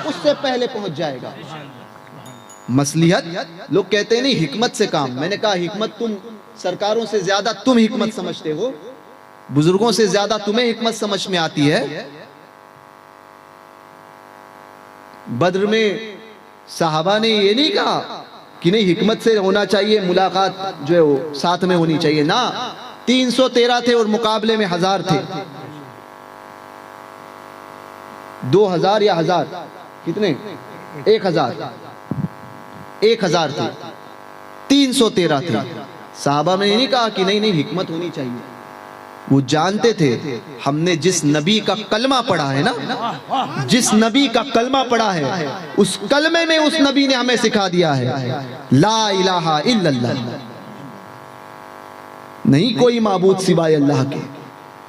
اس سے پہلے پہنچ جائے گا. مصلحت, لوگ کہتے ہیں نہیں حکمت سے کام. میں نے کہا حکمت تم سرکاروں سے زیادہ تم حکمت سمجھتے ہو, بزرگوں سے زیادہ تمہیں حکمت سمجھ میں آتی ہے. بدر میں صحابہ نے یہ نہیں کہا کہ نہیں حکمت سے ہونا چاہیے, ملاقات جو ہے وہ ساتھ میں ہونی چاہیے. نا 313 تھے اور مقابلے میں 1000 تھے. 2000 یا 1000 کتنے, 1000 تھے, 313 تھے. صحابہ میں یہ نہیں کہا کہ نہیں حکمت ہونی چاہیے. وہ جانتے تھے ہم نے جس نبی کا کلمہ پڑھا ہے نا, جس نبی کا کلمہ پڑھا ہے اس کلمے میں اس نبی نے ہمیں سکھا دیا ہے لا الہ الا اللہ, نہیں کوئی معبود سوائے اللہ کے.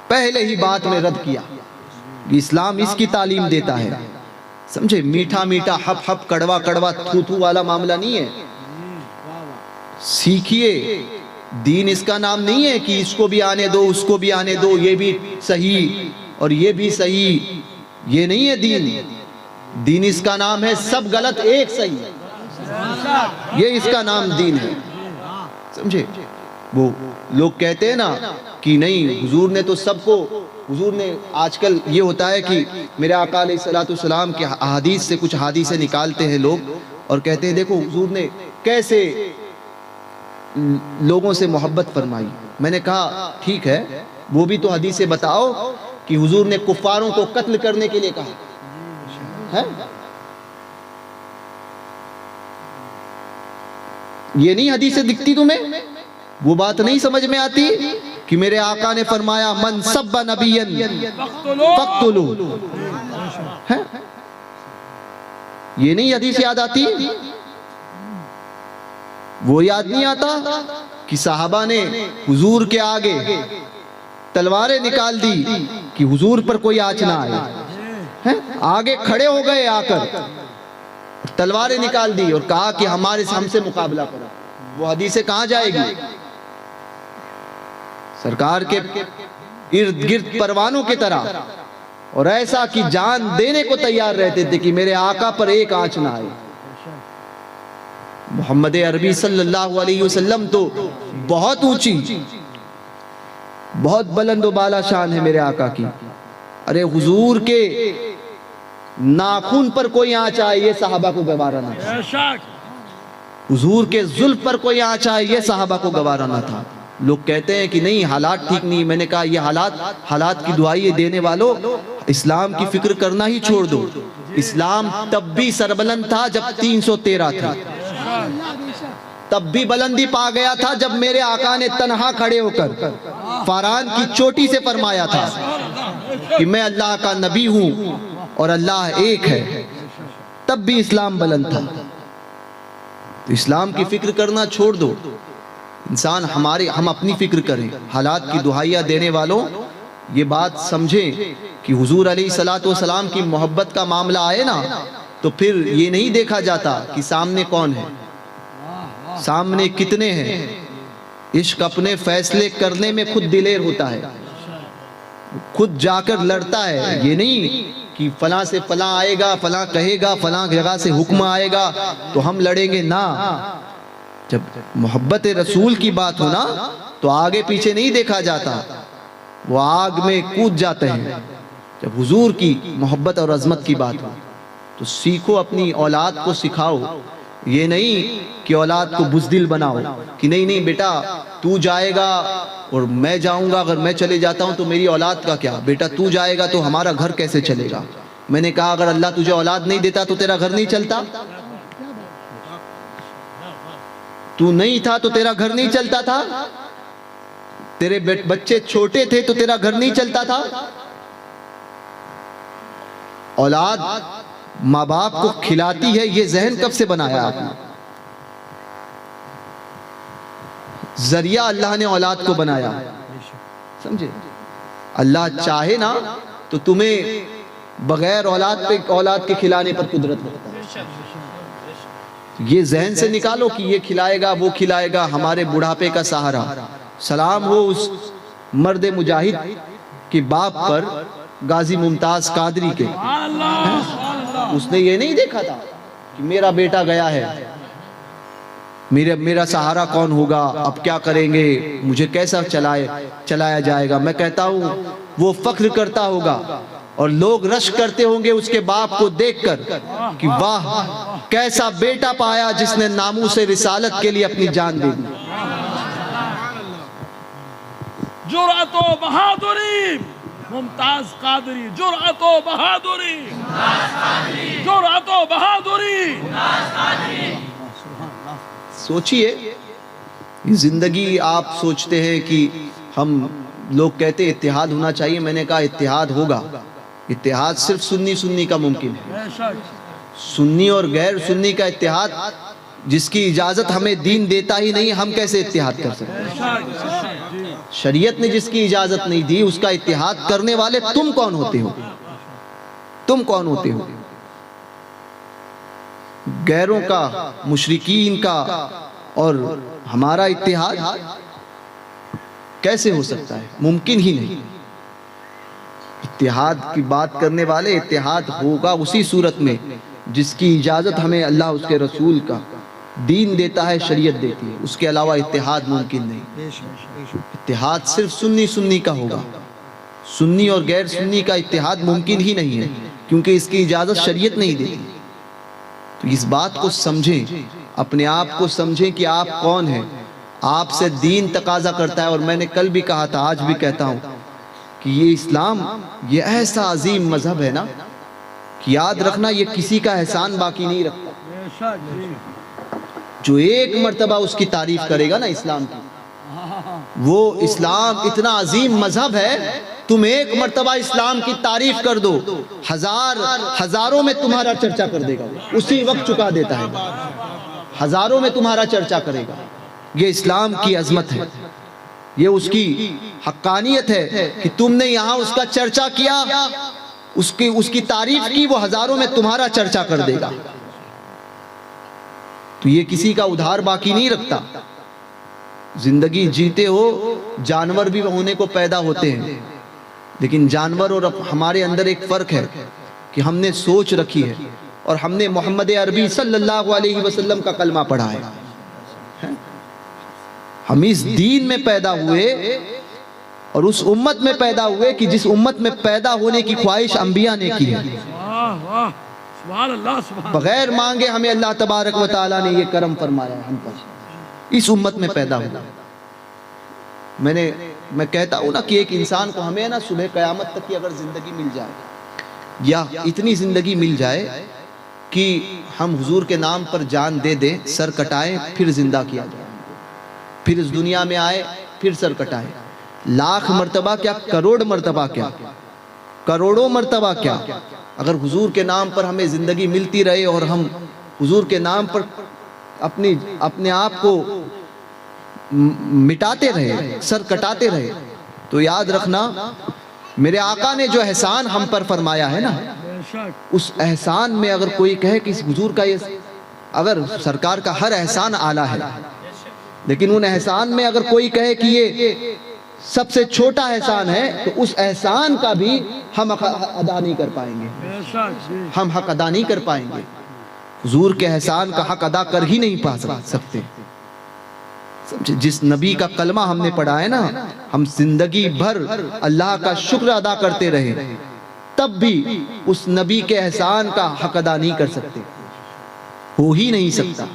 پہلے ہی بات میں رد کیا. اسلام اس کی تعلیم دیتا ہے. سمجھے, میٹھا میٹھا ہپ ہپ کڑوا کڑوا تھو تھو والا معاملہ نہیں ہے. سیکھیے, دین اس کا نام نہیں ہے کہ اس کو بھی آنے دو اس کو بھی آنے دو, یہ بھی صحیح اور یہ بھی صحیح, یہ نہیں ہے دین. دین اس کا نام ہے سب غلط ایک صحیح, یہ اس کا نام دین ہے. سمجھے, وہ لوگ کہتے ہیں نا کہ نہیں حضور نے تو سب کو, حضور نے, آج کل یہ ہوتا ہے کہ میرے آقا علیہ السلام کے احادیث سے کچھ حدیثیں نکالتے ہیں لوگ اور کہتے ہیں دیکھو حضور نے کیسے لوگوں سے محبت فرمائی. میں نے کہا ٹھیک ہے وہ بھی تو حدیثیں بتاؤ کہ حضور نے کفاروں کو قتل کرنے کے لیے کہا ہے؟ یہ نہیں حدیثیں دکھتی تمہیں؟ وہ بات نہیں سمجھ میں آتی کہ میرے آقا نے فرمایا من سب نبیا فاقتلوا، یہ نہیں حدیث یاد آتی؟ وہ یاد نہیں آتا کہ صحابہ نے حضور کے آگے تلواریں نکال دی کہ حضور پر کوئی آنچ نہ آئے، آگے کھڑے ہو گئے آ کر تلواریں نکال دی اور کہا کہ ہم سے مقابلہ کرو۔ وہ حدیثیں کہاں جائے گی؟ سرکار کے ارد گرد پروانوں کی طرح، اور ایسا کہ جان دینے کو تیار رہتے تھے کہ میرے آقا پر ایک آنچ نہ آئے۔ محمد عربی صلی اللہ علیہ وسلم تو بہت اونچی، بہت بلند و بالا شان ہے میرے آقا کی۔ ارے حضور کے ناخن پر کوئی آنچ آئے یہ صحابہ کو گوارا نہ تھا، حضور کے زلف پر کوئی آنچ آئے یہ صحابہ کو گوارا نہ تھا۔ لوگ کہتے ہیں کہ نہیں حالات ٹھیک نہیں، میں نے کہا یہ حالات کی دعائی دینے والوں اسلام کی فکر کرنا ہی چھوڑ دو۔ اسلام تب بھی سربلند تھا جب 313 تھا، تب بھی بلندی پا گیا تھا جب میرے آقا نے تنہا کھڑے ہو کر فاران کی چوٹی سے فرمایا تھا کہ میں اللہ کا نبی ہوں اور اللہ ایک ہے، تب بھی اسلام بلند تھا۔ تو اسلام کی فکر کرنا چھوڑ دو، انسان ہم اپنی فکر کریں۔ حالات کی دہائیاں دینے والوں یہ بات سمجھیں کہ حضور علیہ السلام کی محبت کا معاملہ آئے نا تو پھر یہ نہیں دیکھا جاتا کہ سامنے کون ہے، سامنے کتنے ہیں۔ عشق اپنے فیصلے کرنے میں خود دلیر ہوتا ہے، خود جا کر لڑتا ہے۔ یہ نہیں کہ فلاں سے فلاں آئے گا، فلاں کہے گا، فلاں جگہ سے حکم آئے گا تو ہم لڑیں گے، نہ۔ جب محبت رسول کی بات ہونا تو آگے پیچھے نہیں دیکھا جاتا، وہ آگ میں کود جاتے ہیں۔ جب حضور کی محبت اور عظمت کی بات ہو تو سیکھو، اپنی اولاد کو سکھاؤ۔ یہ نہیں کہ اولاد کو بزدل بناؤ کہ نہیں بیٹا تو جائے گا اور میں جاؤں گا، اگر میں چلے جاتا ہوں تو میری اولاد کا کیا؟ بیٹا تو جائے گا تو ہمارا گھر کیسے چلے گا؟ میں نے کہا اگر اللہ تجھے اولاد نہیں دیتا تو تیرا گھر نہیں چلتا؟ تو نہیں تھا تو تیرا گھر نہیں چلتا تھا؟ تیرے بچے چھوٹے تھے تو تیرا گھر نہیں چلتا تھا؟ اولاد ماں باپ کو کھلاتی ہے، یہ ذہن کب سے بنایا آپ نے؟ ذریعہ اللہ نے اولاد کو بنایا، سمجھے؟ اللہ چاہے نا تو تمہیں بغیر اولاد کے کھلانے پر قدرت رکھتا ہے۔ یہ ذہن سے نکالو کہ یہ کھلائے گا، وہ کھلائے گا، ہمارے بڑھاپے کا سہارا۔ سلام ہو اس مرد مجاہد کے باپ پر، غازی ممتاز قادری کے۔ اس نے یہ نہیں دیکھا تھا کہ میرا بیٹا گیا ہے، میرا سہارا کون ہوگا، اب کیا کریں گے، مجھے کیسا چلایا جائے گا۔ میں کہتا ہوں وہ فخر کرتا ہوگا اور لوگ رشک کرتے ہوں گے اس کے باپ کو دیکھ کر کہ واہ کیسا بیٹا پایا جس نے ناموس رسالت کے لیے اپنی جان دے دی۔ جرأت و بہادری ممتاز قادری، جرأت و بہادری، جرأت و بہادری۔ سوچئے یہ زندگی، آپ سوچتے ہیں کہ ہم لوگ کہتے ہیں اتحاد ہونا چاہیے، میں نے کہا اتحاد ہوگا، اتحاد صرف سنی کا ممکن ہے۔ سنی اور غیر سنی کا اتحاد جس کی اجازت ہمیں دین دیتا ہی نہیں، ہم کیسے اتحاد کر سکتے ہیں؟ شریعت نے جس کی اجازت نہیں دی اس کا اتحاد کرنے والے تم کون ہوتے ہو؟ تم کون ہوتے ہو؟ غیروں کا، مشرکین کا اور ہمارا اتحاد کیسے ہو سکتا ہے؟ ممکن ہی نہیں۔ اتحاد کی بات کرنے والے، اتحاد ہوگا اسی صورت میں جس کی اجازت ہمیں اللہ اس کے رسول کا دین دیتا ہے، شریعت دیتی ہے، اس کے علاوہ اتحاد ممکن نہیں۔ اتحاد صرف سنی کا ہوگا، سنی اور غیر سنی کا اتحاد ممکن ہی نہیں ہے کیونکہ اس کی اجازت شریعت نہیں دیتی۔ تو اس بات کو سمجھیں، اپنے آپ کو سمجھیں کہ آپ کون ہیں۔ آپ سے دین تقاضا کرتا ہے، اور میں نے کل بھی کہا تھا، آج بھی کہتا ہوں کہ یہ اسلام یہ ایسا عظیم مذہب ہے نا کہ یاد رکھنا یہ کسی کا احسان باقی نہیں رکھتا. جو ایک مرتبہ اس کی تعریف کرے گا نا اسلام کی، وہ اسلام اتنا عظیم مذہب ہے، تم ایک مرتبہ اسلام کی تعریف کر دو، ہزاروں میں تمہارا چرچا کر دے گا، اسی وقت چکا دیتا ہے، ہزاروں میں تمہارا چرچا کرے گا. یہ اسلام کی عظمت ہے، یہ اس کی حقانیت ہے کہ تم نے یہاں اس کا چرچا کیا، اس کی تعریف کی، وہ ہزاروں میں تمہارا چرچا کر دے گا. تو یہ کسی کا ادھار باقی نہیں رکھتا. زندگی جیتے ہو، جانور بھی ہونے کو پیدا ہوتے ہیں، لیکن جانور اور ہمارے اندر ایک فرق ہے کہ ہم نے سوچ رکھی ہے اور ہم نے محمد عربی صلی اللہ علیہ وسلم کا کلمہ پڑھا ہے. ہم اس دین میں پیدا ہوئے اور اس امت میں پیدا ہوئے کہ جس امت میں پیدا ہونے کی خواہش انبیاء نے کی ہے. سبحان اللہ، سبحان بغیر مانگے ہمیں اللہ تبارک و تعالیٰ نے یہ کرم فرمایا ہے ہم پر. اس امت میں پیدا ہوا. میں کہتا ہوں نا کہ ایک انسان کو ہمیں نا صبح قیامت تک کی اگر زندگی مل جائے، یا اتنی زندگی مل جائے کہ ہم حضور کے نام پر جان دے دیں، سر کٹائیں، پھر زندہ کیا جائے، پھر اس دنیا میں آئے، پھر سر کٹائیں، لاکھ مرتبہ کیا، کروڑ مرتبہ کیا، کروڑوں مرتبہ کیا، اگر حضور کے نام پر ہمیں زندگی ملتی رہے اور ہم حضور کے نام پر اپنے آپ کو مٹاتے رہے، سر کٹاتے رہے، تو یاد رکھنا میرے آقا نے جو احسان ہم پر فرمایا ہے نا، اس احسان میں اگر کوئی کہے کہ اس حضور کا یہ، اگر سرکار کا ہر احسان اعلیٰ ہے، لیکن ان احسان میں اگر کوئی کہے کہ یہ سب سے چھوٹا احسان ہے، تو اس احسان کا بھی ہم حق ادا نہیں کر پائیں گے، ہم حق ادا نہیں کر پائیں گے. حضور کے احسان کا حق ادا کر ہی نہیں پا سکتے. جس نبی کا کلمہ ہم نے پڑھا ہے نا، ہم زندگی بھر اللہ کا شکر ادا کرتے رہے، تب بھی اس نبی کے احسان کا حق ادا نہیں کر سکتے، ہو ہی نہیں سکتا.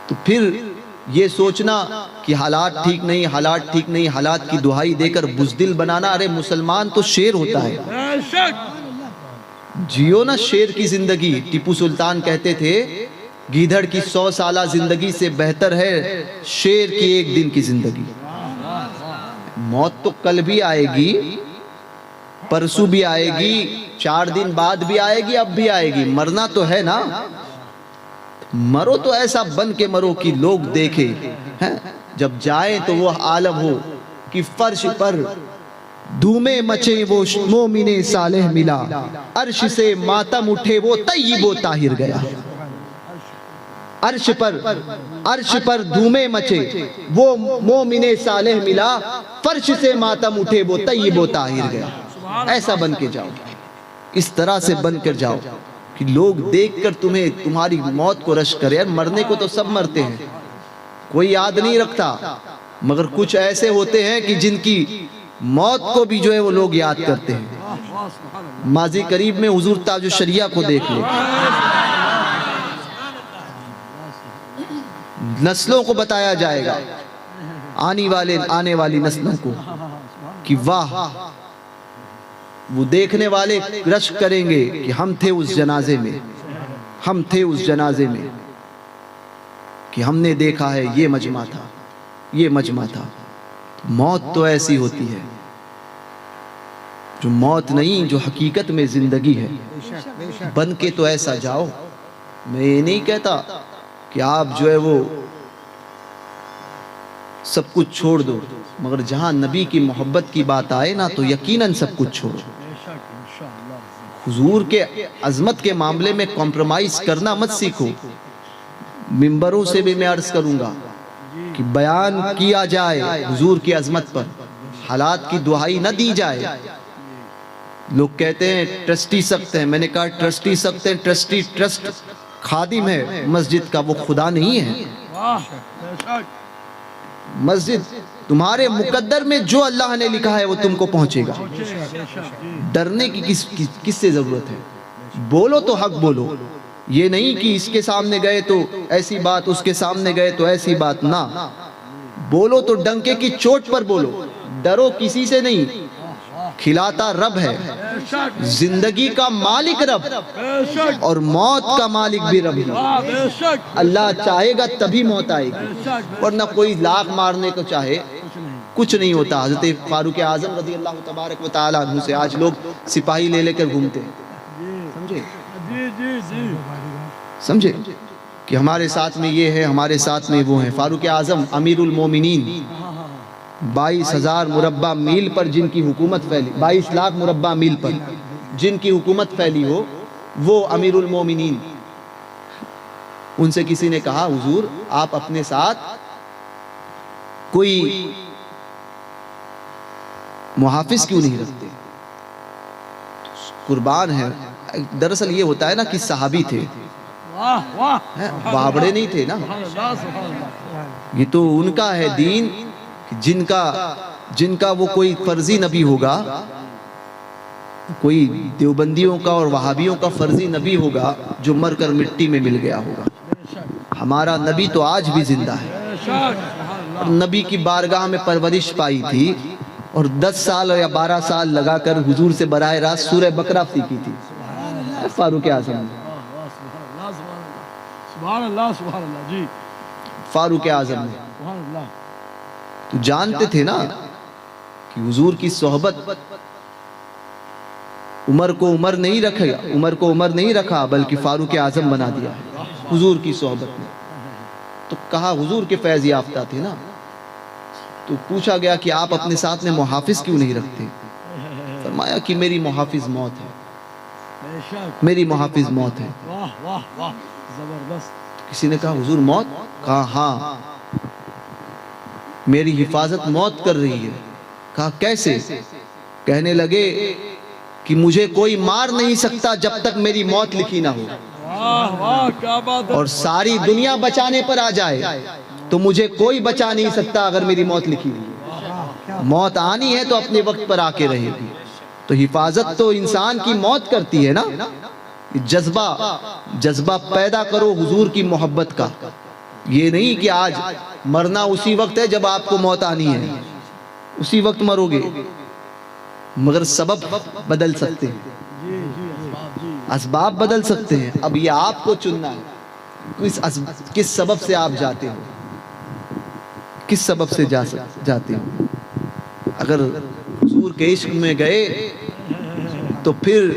تو پھر یہ سوچنا کہ حالات ٹھیک نہیں، حالات ٹھیک نہیں، حالات کی دہائی دے کر بزدل بنانا، ارے مسلمان تو شیر ہوتا ہے، جیو نا شیر کی زندگی. ٹیپو سلطان کہتے تھے گیدھڑ کی 100 سالہ زندگی سے بہتر ہے شیر کی ایک دن کی زندگی. موت تو کل بھی آئے گی، پرسوں بھی آئے گی، 4 دن بعد بھی آئے گی، اب بھی آئے گی. مرنا تو ہے نا، مرو تو ایسا بن کے مرو کہ لوگ دیکھے، جب جائیں تو وہ عالم ہو کہ فرش پر دھومے مچے وہ مومن صالح ملا، عرش سے ماتم اٹھے وہ طیب و طاہر گیا. عرش پر دھومے مچے وہ مومن صالح ملا، فرش سے ماتم اٹھے وہ طیب و طاہر گیا. ایسا بن کے جاؤ، اس طرح سے بن کر جاؤ کہ لوگ دیکھ کر تمہیں تمہاری موت کو رشک کرے. یار مرنے کو تو سب مرتے ہیں، کوئی یاد نہیں رکھتا، مگر کچھ ایسے ہوتے ہیں کہ جن کی موت کو بھی جو ہے وہ لوگ یاد کرتے ہیں. ماضی قریب میں حضور تاج الشریعہ کو دیکھ لیں، نسلوں کو بتایا جائے گا، آنے والی نسلوں کو، کہ واہ، وہ دیکھنے والے رشک کریں گے کہ ہم تھے اس جنازے میں، ہم تھے اس جنازے میں، کہ ہم نے دیکھا ہے یہ مجمع تھا، یہ مجمع تھا. موت تو ایسی ہوتی ہے، جو موت نہیں، جو حقیقت میں زندگی ہے. بن کے تو ایسا جاؤ. میں یہ نہیں کہتا کہ آپ جو ہے وہ سب کچھ چھوڑ دو، مگر جہاں نبی کی محبت کی بات آئے نا تو یقیناً سب کچھ چھوڑو. حضور کے عظمت کے معاملے میں کمپرومائز کرنا مت سیکھو. ممبروں سے بھی میں عرض کروں گا کہ بیان کیا جائے حضور کی عظمت پر، حالات کی دہائی نہ دی جائے. لوگ کہتے ہیں ٹرسٹی سخت ہیں، میں نے کہا ٹرسٹی سخت ہیں، ٹرسٹی ٹرسٹ خادم ہے مسجد کا، وہ خدا نہیں ہے. مسجد تمہارے مقدر میں جو اللہ نے لکھا ہے وہ تم کو پہنچے گا. ڈرنے کی کس سے ضرورت ہے؟ بولو تو حق بولو، یہ نہیں کہ اس کے سامنے گئے تو ایسی بات، اس کے سامنے گئے تو ایسی بات. نہ بولو تو ڈنکے کی چوٹ پر بولو، ڈرو کسی سے نہیں، کھلاتا رب ہے، زندگی کا مالک رب اور موت کا مالک بھی رب ہے۔ اللہ چاہے گا تبھی موت آئے گی، ورنہ کوئی لاکھ مارنے کو چاہے کچھ نہیں ہوتا۔ حضرت فاروق اعظم رضی اللہ تبارک و تعالیٰ عنہ سے آج لوگ سپاہی لے کر گھومتے ہیں، سمجھے سمجھے کہ ہمارے ساتھ میں یہ ہے، ہمارے ساتھ میں وہ ہیں۔ فاروق اعظم امیر المومنین، 22,000 مربع میل پر جن کی حکومت پھیلی، 22 لاکھ مربع میل پر جن کی حکومت پھیلی ہو، وہ امیر المومنین۔ ان سے کسی نے کہا حضور آپ اپنے ساتھ کوئی محافظ کیوں نہیں رکھتے؟ قربان ہے، دراصل یہ ہوتا ہے نا کہ صحابی تھے، بابڑے نہیں تھے نا، یہ تو ان کا ہے دین، جن کا وہ کوئی فرضی نبی ہوگا، کوئی دیوبندیوں کا اور وہابیوں کا فرضی نبی ہوگا جو مر کر مٹی میں مل گیا ہوگا۔ ہمارا نبی تو آج بھی زندہ ہے، اور نبی کی بارگاہ میں پرورش پائی تھی، اور 10 سال یا 12 سال لگا کر حضور سے براہ راست سورہ بقرہ سیکھی تھی فاروق اعظم نے۔ سبحان اللہ سبحان اللہ جی، فاروق اعظم نے سبحان اللہ۔ تو جانتے تھے نا کہ حضور کی صحبت عمر کو عمر نہیں رکھا بلکہ فاروق اعظم بنا دیا ہے حضور کی صحبت میں۔ تو کہا حضور کے فیض یافتہ تھے نا، تو پوچھا گیا کہ آپ اپنے ساتھ میں محافظ کیوں نہیں رکھتے؟ فرمایا کہ میری محافظ موت ہے، میری محافظ موت ہے۔ واہ واہ واہ زبردست۔ کسی نے کہا حضور موت؟ کہا ہاں میری حفاظت موت کر رہی ہے۔ کہا کیسے؟ کہنے لگے کہ مجھے کوئی مار نہیں سکتا جب تک میری موت لکھی نہ ہو، واہ واہ کیا بات ہے۔ اور ساری دنیا بچانے پر آ جائے تو مجھے کوئی بچا نہیں سکتا اگر میری موت لکھی ہوئی۔ موت آنی ہے تو اپنے وقت پر آ کے رہے گی۔ تو حفاظت تو انسان کی موت کرتی ہے نا۔ جذبہ پیدا کرو حضور کی محبت کا، یہ نہیں کہ آج مرنا اسی وقت ہے جب آپ کو موت آنی ہے، اسی وقت مرو گے، مگر سبب بدل سکتے ہیں، اسباب بدل سکتے ہیں۔ اب یہ آپ کو چننا ہے کس سبب سے آپ جاتے ہو، کس سبب سے جاتے ہو۔ اگر حضور کے عشق میں گئے تو پھر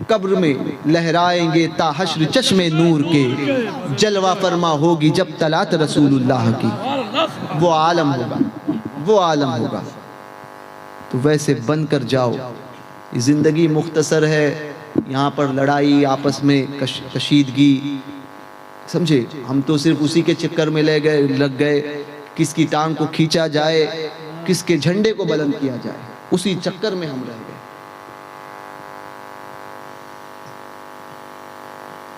قبر میں لہرائیں گے تا حشر چشم نور کے، جلوہ فرما ہوگی جب طلعت رسول اللہ کی، وہ عالم ہوگا، وہ عالم ہوگا۔ تو ویسے بن کر جاؤ، زندگی مختصر ہے، یہاں پر لڑائی، آپس میں کشیدگی، سمجھے؟ ہم تو صرف اسی کے چکر میں لگ گئے، کس کی ٹانگ کو کھینچا جائے، کس کے جھنڈے کو بلند کیا جائے، اسی چکر میں ہم رہ گئے۔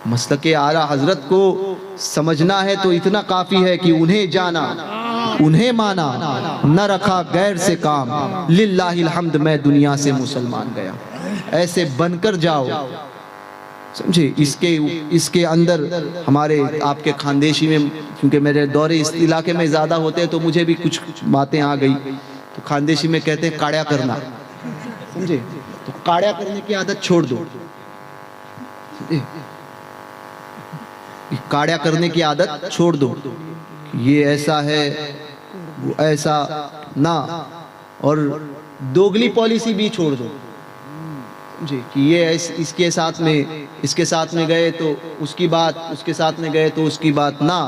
مسلک اعلیٰ حضرت کو سمجھنا ہے تو اتنا کافی ہے کہ انہیں جانا، انہیں مانا، نہ رکھا غیر سے کام، للہ الحمد میں دنیا سے مسلمان گیا۔ ایسے بن کر جاؤ، سمجھے؟ اس کے اندر ہمارے آپ کے خاندیشی میں، کیونکہ میرے دورے اس علاقے میں زیادہ ہوتے ہیں تو مجھے بھی کچھ باتیں آ گئی، تو خاندیشی میں کہتے ہیں کاڑیا کرنا، سمجھے؟ تو کاڑیا کرنے کی عادت چھوڑ دو، کاڑیا کرنے کی عادت چھوڑ دو، یہ ایسا ہے وہ ایسا نہ، اور دوگلی پالیسی بھی چھوڑ دو، جی کہ یہ اس کے ساتھ میں گئے تو اس کی بات، اس کے ساتھ میں گئے تو اس کی بات نہ۔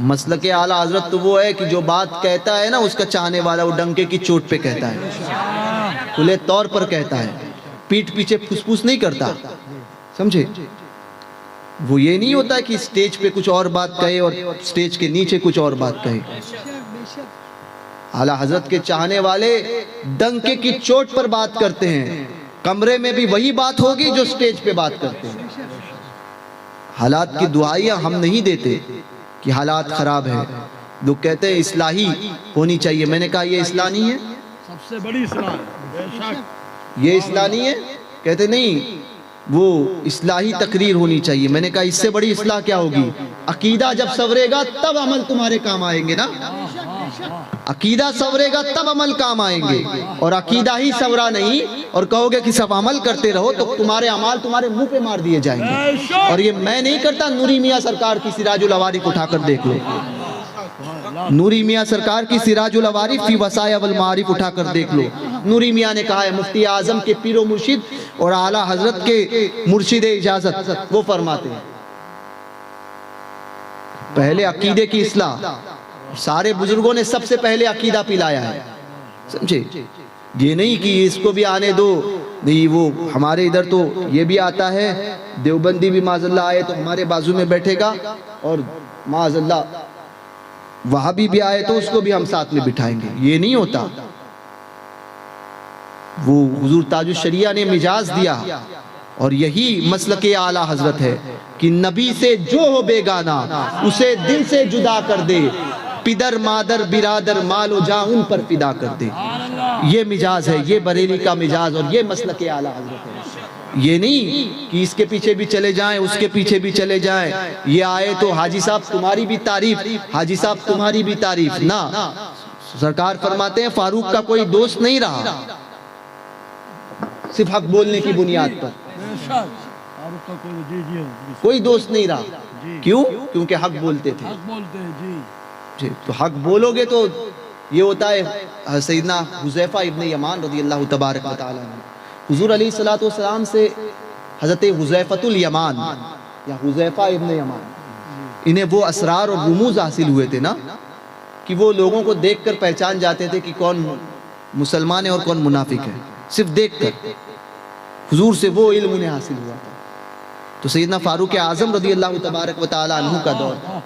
مسلک اعلیٰ حضرت تو وہ ہے کہ جو بات کہتا ہے نا اس کا چاہنے والا وہ ڈنکے کی چوٹ پہ کہتا ہے، کھلے طور پر کہتا ہے، پیٹھ پیچھے پھس پھس نہیں کرتا، سمجھے؟ وہ یہ نہیں ہوتا کہ سٹیج پہ کچھ اور بات کہے اور سٹیج کے نیچے کچھ اور بات کہے۔ اعلیٰ حضرت کے چاہنے والے ڈنکے کی چوٹ پر بات کرتے ہیں، کمرے میں بھی وہی بات ہوگی جو سٹیج پہ بات کرتے ہیں۔ حالات کی دعائیاں ہم نہیں دیتے کہ حالات خراب ہیں، لوگ کہتے ہیں اصلاحی ہونی چاہیے، میں نے کہا یہ اصلاح نہیں ہے، سب سے بڑی اصلاح ہے، بے شک یہ اصلاح نہیں ہے، کہتے نہیں وہ اصلاحی تقریر ہونی چاہیے. میں نے کہا اس سے بڑی اصلاح کیا ہوگی؟ عقیدہ جب سنورے گا تب عمل تمہارے کام آئیں گے نا. عقیدہ سنورے گا تب عمل کام آئیں گے. اور عقیدہ ہی سنورا نہیں اور کہو گے کہ سب عمل کرتے رہو تو تمہارے اعمال تمہارے منہ پہ مار دیے جائیں گے. اور یہ میں نہیں کرتا، نوری میاں سرکار کی سراج العوارف اٹھا کر دیکھ لو. نوری میاں سرکار کی سراج العوارف فی وصایا والمعارف اٹھا کر دیکھ لو. نوری میاں نے کہا ہے مفتی اعظم کے پیر و مرشد اور اعلیٰ حضرت کے مرشد اجازت وہ فرماتے ہیں پہلے عقیدے کی اصلاح. سارے بزرگوں نے سب سے پہلے عقیدہ پلایا ہے، سمجھے؟ یہ نہیں کہ اس کو بھی آنے دو، نہیں وہ ہمارے ادھر تو یہ بھی آتا ہے، دیوبندی بھی معاذ اللہ آئے تو ہمارے بازو میں بیٹھے گا، اور معاذ اللہ وہابی بھی آئے تو اس کو بھی ہم ساتھ میں بٹھائیں گے. یہ نہیں ہوتا. وہ حضور تاج الشریعہ نے مجاز دیا، اور یہی مسلک اعلیٰ حضرت ہے کہ نبی سے جو ہو بیگانہ اسے دل سے جدا کر دے، پدر مادر برادر مال و جاں ان پر فدا کر دے. یہ مجاز ہے، یہ بریلی کا مجاز، اور یہ مسلک اعلیٰ حضرت ہے. یہ نہیں کہ اس کے پیچھے بھی چلے جائیں اس کے پیچھے بھی چلے جائیں، یہ آئے تو حاجی صاحب تمہاری بھی تعریف، حاجی صاحب تمہاری بھی تعریف. نہ، سرکار فرماتے ہیں فاروق کا کوئی دوست نہیں رہا صرف حق بولنے کی بنیاد پر. کوئی دوست نہیں رہا. کیوں؟ کیونکہ حق بولتے تھے. جی تو حق بولو گے تو یہ ہوتا ہے. سیدنا حذیفہ ابن یمان رضی اللہ تبارک و تعالی عنہ، حضور علیہ السلام سے حضرت حذیفۃ الیمان یا حذیفہ ابن یمان، انہیں وہ اسرار اور رموز حاصل ہوئے تھے نا کہ وہ لوگوں کو دیکھ کر پہچان جاتے تھے کہ کون مسلمان ہے اور کون منافق ہے، صرف دیکھ کر. حضور سے وہ علم انہیں حاصل ہوا تھا. تو سیدنا فاروق اعظم رضی اللہ تبارک و تعالی عنہ کا دور تھا.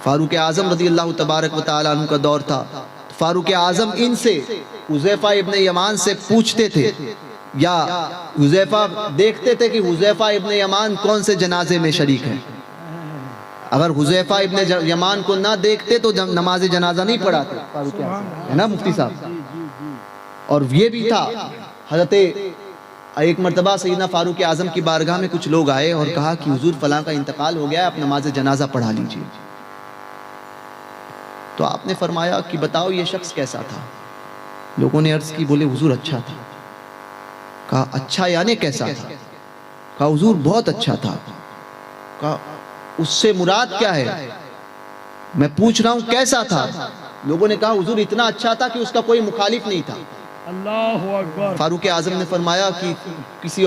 فاروق اعظم رضی اللہ تبارک و تعالی عنہ کا دور تھا. فاروق اعظم ان سے حذیفہ ابن یمان سے پوچھتے تھے، یا حذیفہ دیکھتے تھے کہ حذیفہ ابن یمان کون سے جنازے میں شریک ہے. اگر حذیفہ ابن یمان کو نہ دیکھتے تو نماز جنازہ نہیں پڑھاتے فاروق اعظم، ہے نا مفتی صاحب. اور یہ بھی تھا حضرت ایک مرتبہ سیدنا فاروق اعظم کی بارگاہ میں کچھ لوگ آئے اور کہا کہ حضور فلاں کا انتقال ہو گیا ہے، آپ نماز جنازہ پڑھا لیجئے. تو آپ نے فرمایا کہ بتاؤ یہ شخص کیسا تھا؟ لوگوں نے عرض کی، بولے حضور اچھا تھا. کہا اچھا یعنی کیسا تھا؟ کہا حضور بہت اچھا تھا. کہا اس سے مراد کیا ہے؟ میں پوچھ رہا ہوں کیسا تھا؟ لوگوں نے کہا حضور اتنا اچھا تھا کہ اس کا کوئی مخالف نہیں تھا. اللہ اکبر. فاروق اعظم نے فرمایا کہ کسی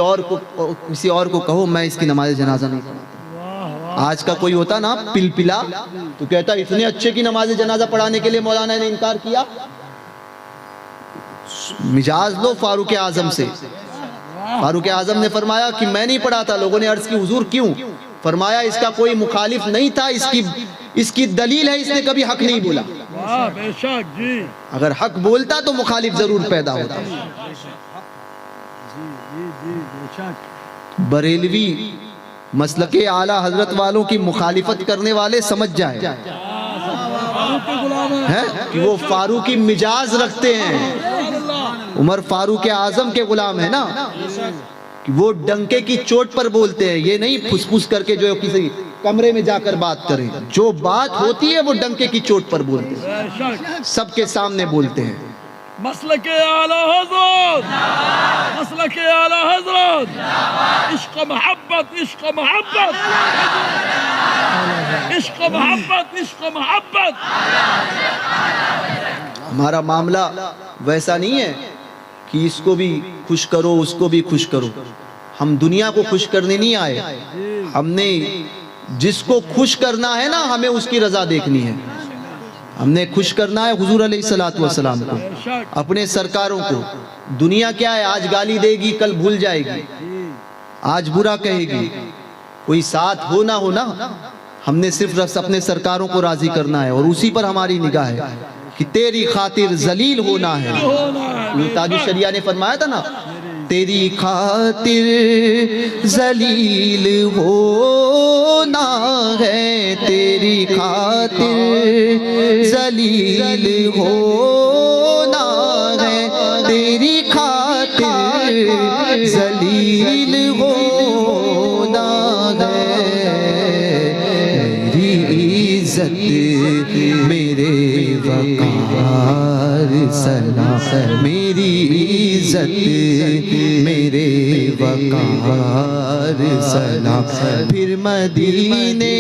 اور کو کہو میں اس کی نماز جنازہ نہیں پڑھاتا. آج کا کوئی ہوتا نا پلپلا تو کہتا اتنے اچھے کی نماز جنازہ پڑھانے کے لیے مولانا نے انکار کیا. مجاز لو فاروق اعظم سے. فاروق اعظم نے فرمایا کہ میں نہیں پڑھاتا. لوگوں نے عرض کی حضور کیوں؟ فرمایا اس کا کوئی مخالف نہیں تھا، اس کی دلیل ہے اس نے کبھی حق نہیں بولا. بے شک جی. اگر حق بولتا تو مخالف ضرور پیدا ہوتا. بریلوی مسلک اعلیٰ حضرت والوں کی مخالفت کرنے والے سمجھ جائیں کہ وہ فاروقی مجاز رکھتے ہیں. عمر فاروق اعظم کے غلام ہے نا، کہ وہ ڈنکے کی چوٹ پر بولتے ہیں. یہ نہیں پھس پھس کر کے جو کسی کمرے میں جا کر بات کریں. جو بات ہوتی ہے وہ ڈنکے کی چوٹ پر بولتے ہیں، سب کے سامنے بولتے ہیں. مسلک اعلیٰ حضرت، مسلک اعلیٰ حضرت. عشق محبت، عشق محبت، عشق محبت، عشق محبت. ہمارا معاملہ ویسا نہیں ہے کہ اس کو بھی خوش کرو اس کو بھی خوش کرو. ہم دنیا کو خوش کرنے نہیں آئے. ہم نے جس کو خوش کرنا ہے نا ہمیں اس کی رضا دیکھنی ہے. ہم نے خوش کرنا ہے حضور علیہ السلام کو، اپنے سرکاروں کو. دنیا کیا ہے؟ آج گالی دے گی کل بھول جائے گی، آج برا کہے گی. کوئی ساتھ ہو نہ ہو نا، ہم نے صرف اپنے سرکاروں کو راضی کرنا ہے اور اسی پر ہماری نگاہ ہے کہ تیری خاطر ذلیل ہونا ہے. تاج الشریعہ نے فرمایا تھا نا، تیری خاطر ذلیل ہونا ہے، تیری خاطر ذلیل ہونا ہے، تیری خاطر ذلیل عزت میرے وقار سلام، میری عزت میرے وقار سلام، پھر مدینے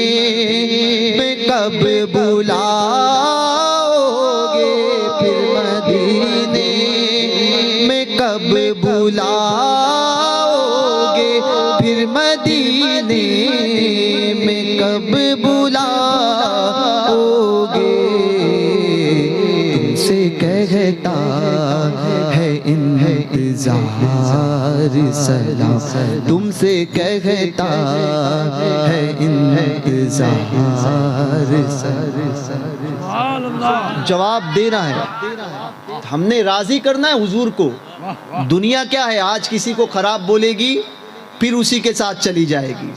میں کب بلاؤ گے، پھر مدینے میں کب بلاؤ گے، پھر مدینے میں کب بلاؤ گے، تم سے کہتا ہے انتظار سلام، تم سے کہتا ہے انتظار سلام۔ جواب دینا ہے، ہم نے راضی کرنا ہے حضور کو۔ دنیا کیا ہے، آج کسی کو خراب بولے گی پھر اسی کے ساتھ چلی جائے گی۔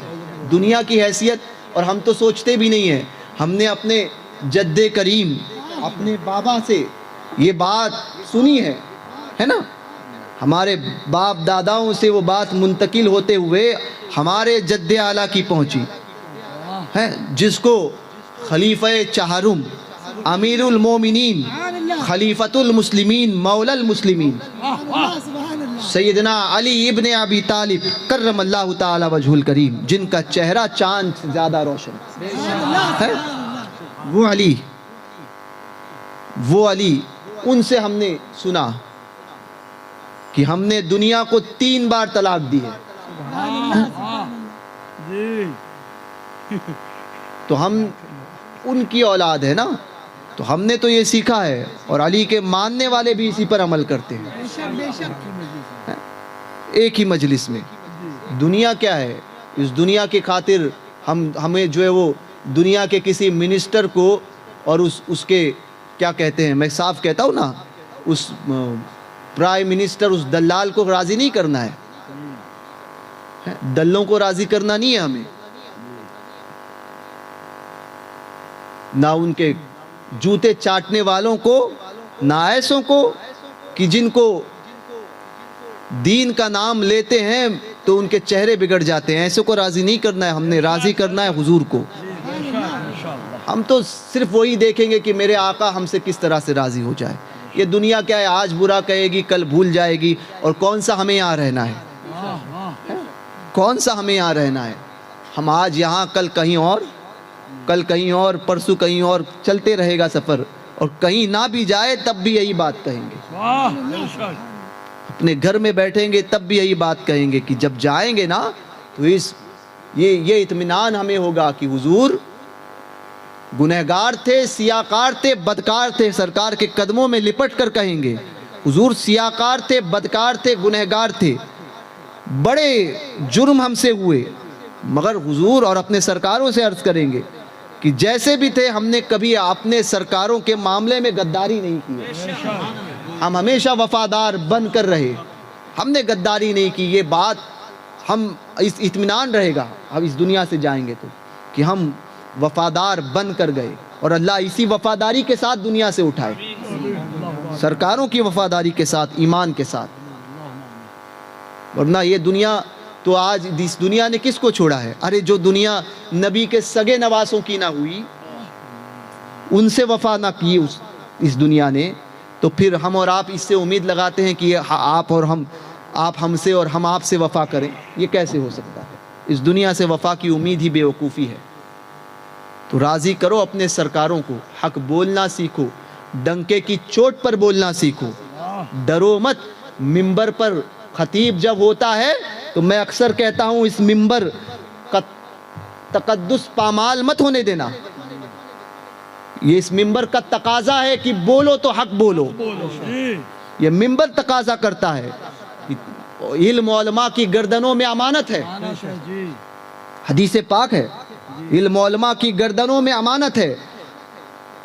دنیا کی حیثیت، اور ہم تو سوچتے بھی نہیں ہیں، ہم نے اپنے جد کریم اپنے بابا سے یہ بات سنی ہے نا، ہمارے باپ داداؤں سے وہ بات منتقل ہوتے ہوئے ہمارے جد اعلیٰ کی پہنچی ہے، جس کو خلیفہ چہارم، امیر المومنین، خلیفۃ المسلمین، مولا المسلمین سیدنا علی ابن ابی طالب کرم اللہ تعالی وجہ الکریم، جن کا چہرہ چاند سے زیادہ روشن ہے، وہ علی، ان سے ہم نے سنا کہ ہم نے دنیا کو 3 بار طلاق دی ہے، تو ہم ان کی اولاد ہے نا، تو ہم نے تو یہ سیکھا ہے، اور علی کے ماننے والے بھی اسی پر عمل کرتے ہیں۔ ایک ہی مجلس میں دنیا کیا ہے، اس دنیا کی خاطر ہمیں جو ہے وہ دنیا کے کسی منسٹر کو اور اس کے کیا کہتے ہیں، میں صاف کہتا ہوں نا، اس پرائم منسٹر، اس دلال کو راضی نہیں کرنا ہے، دلوں کو راضی کرنا نہیں ہے ہمیں، نہ ان کے جوتے چاٹنے والوں کو، نہ ایسوں کو کہ جن کو دین کا نام لیتے ہیں تو ان کے چہرے بگڑ جاتے ہیں، ایسوں کو راضی نہیں کرنا ہے، ہم نے راضی کرنا ہے حضور کو۔ ہم تو صرف وہی دیکھیں گے کہ میرے آقا ہم سے کس طرح سے راضی ہو جائے۔ یہ دنیا کیا ہے، آج برا کہے گی کل بھول جائے گی، اور کون سا ہمیں یہاں رہنا ہے، کون سا ہمیں یہاں رہنا ہے، ہم آج یہاں کل کہیں اور، کل کہیں اور، پرسوں کہیں اور، چلتے رہے گا سفر، اور کہیں نہ بھی جائے تب بھی یہی بات کہیں گے، اپنے گھر میں بیٹھیں گے تب بھی یہی بات کہیں گے کہ جب جائیں گے نا تو یہ اطمینان ہمیں ہوگا کہ حضور گنہگار تھے، سیاکار تھے، بدکار تھے، سرکار کے قدموں میں لپٹ کر کہیں گے حضور سیاکار تھے، بدکار تھے، گنہگار تھے، بڑے جرم ہم سے ہوئے، مگر حضور اور اپنے سرکاروں سے عرض کریں گے کہ جیسے بھی تھے ہم نے کبھی اپنے سرکاروں کے معاملے میں غداری نہیں کی، ہم ہمیشہ وفادار بن کر رہے، ہم نے غداری نہیں کی، یہ بات ہم اس اطمینان رہے گا اب اس دنیا سے جائیں گے تو کہ ہم وفادار بن کر گئے، اور اللہ اسی وفاداری کے ساتھ دنیا سے اٹھائے، سرکاروں کی وفاداری کے ساتھ، ایمان کے ساتھ، ورنہ یہ دنیا تو آج اس دنیا نے کس کو چھوڑا ہے؟ ارے جو دنیا نبی کے سگے نواسوں کی نہ ہوئی، ان سے وفا نہ کی اس دنیا نے، تو پھر ہم اور آپ اس سے امید لگاتے ہیں کہ آپ ہم سے اور ہم آپ سے وفا کریں، یہ کیسے ہو سکتا ہے؟ اس دنیا سے وفا کی امید ہی بے وقوفی ہے۔ تو راضی کرو اپنے سرکاروں کو، حق بولنا سیکھو، ڈنکے کی چوٹ پر بولنا سیکھو، ڈرو مت۔ ممبر پر خطیب جب ہوتا ہے تو میں اکثر کہتا ہوں اس ممبر کا تقدس پامال مت ہونے دینا، یہ اس ممبر کا تقاضا ہے کہ بولو تو حق بولو، یہ ممبر تقاضا کرتا ہے، علم علماء کی گردنوں میں امانت ہے، حدیث پاک ہے، علم علماء کی گردنوں میں امانت ہے،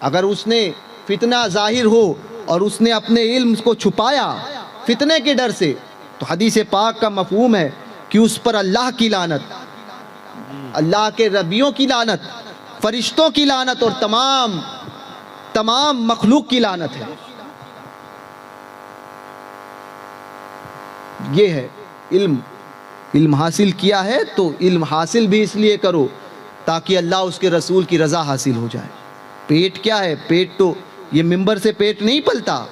اگر اس نے فتنہ ظاہر ہو اور اس نے اپنے علم کو چھپایا فتنے کے ڈر سے، تو حدیث پاک کا مفہوم ہے کہ اس پر اللہ کی لعنت، اللہ کے ربیوں کی لعنت، فرشتوں کی لعنت اور تمام مخلوق کی لعنت ہے۔ یہ ہے علم حاصل کیا ہے تو علم حاصل بھی اس لیے کرو تاکہ اللہ اس کے رسول کی رضا حاصل ہو جائے۔ پیٹ کیا ہے؟ پیٹ تو یہ ممبر سے پیٹ نہیں پلتا.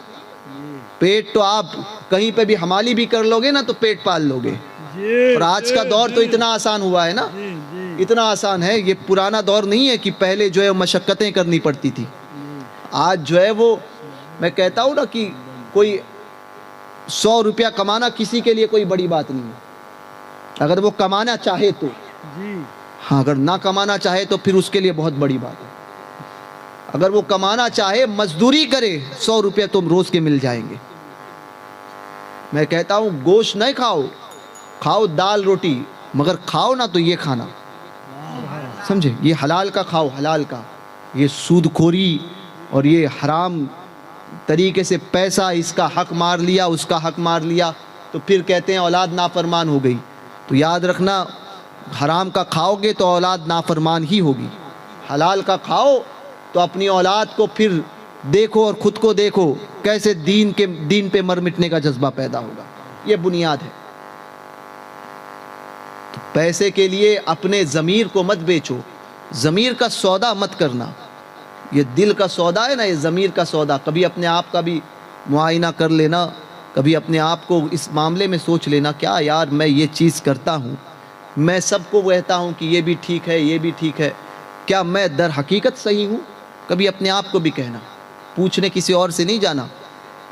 پیٹ تو آپ کہیں پہ بھی حمالی بھی کر لو گے نا تو پیٹ پال لو گے. اور آج کا دور تو اتنا آسان ہوا ہے نا, اتنا آسان ہے. یہ پرانا دور نہیں ہے کہ پہلے جو ہے مشقتیں کرنی پڑتی تھی. آج جو ہے وہ میں کہتا ہوں نا کہ کوئی 100 روپیہ کمانا کسی کے لیے کوئی بڑی بات نہیں ہے, اگر وہ کمانا چاہے تو. ہاں, اگر نہ کمانا چاہے تو پھر اس کے لیے بہت بڑی بات ہے. اگر وہ کمانا چاہے, مزدوری کرے, 100 روپیہ تم روز کے مل جائیں گے. میں کہتا ہوں گوشت نہیں کھاؤ, کھاؤ دال روٹی, مگر کھاؤ نا تو یہ کھانا, سمجھے, یہ حلال کا کھاؤ, حلال کا. یہ سود خوری اور یہ حرام طریقے سے پیسہ, اس کا حق مار لیا, اس کا حق مار لیا, تو پھر کہتے ہیں اولاد نافرمان ہو گئی. تو یاد رکھنا, حرام کا کھاؤ گے تو اولاد نافرمان ہی ہوگی. حلال کا کھاؤ تو اپنی اولاد کو پھر دیکھو اور خود کو دیکھو کیسے دین پہ مر مٹنے کا جذبہ پیدا ہوگا. یہ بنیاد ہے. تو پیسے کے لیے اپنے ضمیر کو مت بیچو, ضمیر کا سودا مت کرنا. یہ دل کا سودا ہے نا, یہ ضمیر کا سودا. کبھی اپنے آپ کا بھی معائنہ کر لینا, کبھی اپنے آپ کو اس معاملے میں سوچ لینا, کیا یار میں یہ چیز کرتا ہوں, میں سب کو کہتا ہوں کہ یہ بھی ٹھیک ہے, یہ بھی ٹھیک ہے, کیا میں در حقیقت صحیح ہوں؟ کبھی اپنے آپ کو بھی کہنا, پوچھنے کسی اور سے نہیں جانا.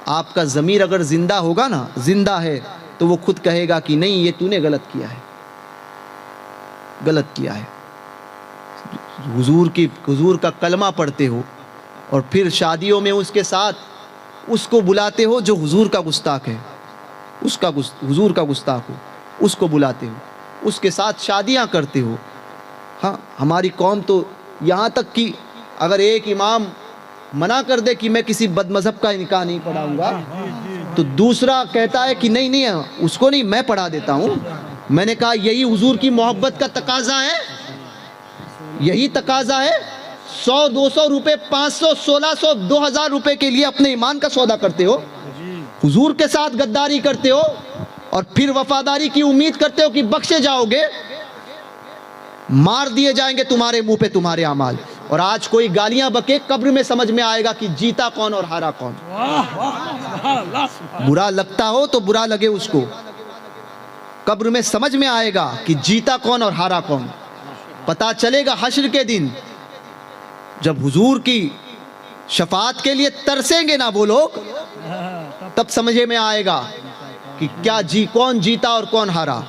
آپ کا ضمیر اگر زندہ ہوگا نا, زندہ ہے, تو وہ خود کہے گا کہ نہیں یہ تو نے غلط کیا ہے, غلط کیا ہے. حضور کا کلمہ پڑھتے ہو اور پھر شادیوں میں اس کے ساتھ اس کو بلاتے ہو جو حضور کا گستاخ ہے, حضور کا گستاخ ہو, اس کو بلاتے ہو, اس کے ساتھ شادیاں کرتے ہو. ہاں, ہماری قوم تو یہاں تک کہ اگر ایک امام منع کر دے کہ میں کسی بد مذہب کا نکاح نہیں پڑھاؤں گا, تو دوسرا کہتا ہے کہ نہیں اس کو نہیں, میں پڑھا دیتا ہوں. میں نے کہا یہی حضور کی محبت کا تقاضا ہے, یہی تقاضا ہے. 100 200 روپے 500 1600 2000 روپے کے لیے اپنے ایمان کا سودا کرتے ہو, حضور کے ساتھ غداری کرتے ہو, اور پھر وفاداری کی امید کرتے ہو کہ بخشے جاؤ گے. مار دیے جائیں گے تمہارے منہ پہ تمہارے اعمال. اور آج کوئی گالیاں بکے, قبر میں سمجھ میں آئے گا کہ جیتا کون اور ہارا کون. برا لگتا ہو تو برا لگے اس کو, قبر میں سمجھ میں آئے گا کہ جیتا کون اور ہارا کون. پتا چلے گا حشر کے دن جب حضور کی شفاعت کے لیے ترسیں گے نا وہ لوگ, تب سمجھے میں آئے گا کہ کیا کون جیتا اور کون ہارا.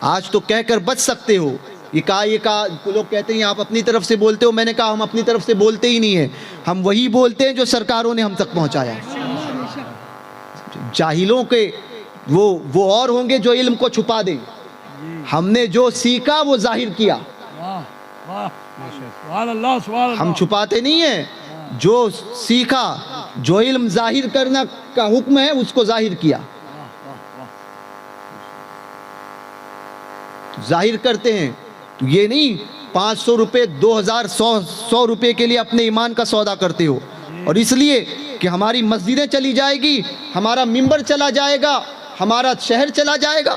آج تو کہہ کر بچ سکتے ہو, یہ کہا لوگ کہتے ہیں آپ اپنی طرف سے بولتے ہو. میں نے کہا ہم اپنی طرف سے بولتے ہی نہیں ہیں, ہم وہی بولتے ہیں جو سرکاروں نے ہم تک پہنچایا. جاہلوں کے وہ اور ہوں گے جو علم کو چھپا دیں. ہم نے جو سیکھا وہ ظاہر کیا, ہم چھپاتے نہیں ہیں. جو سیکھا, جو علم ظاہر کرنا کا حکم ہے, اس کو ظاہر کیا, ظاہر کرتے ہیں. تو یہ نہیں 500 روپے 2000 100 روپے کے لیے اپنے ایمان کا سودا کرتے ہو, اور اس لیے کہ ہماری مسجدیں چلی جائے گی, ہمارا منبر چلا جائے گا, ہمارا شہر چلا جائے گا.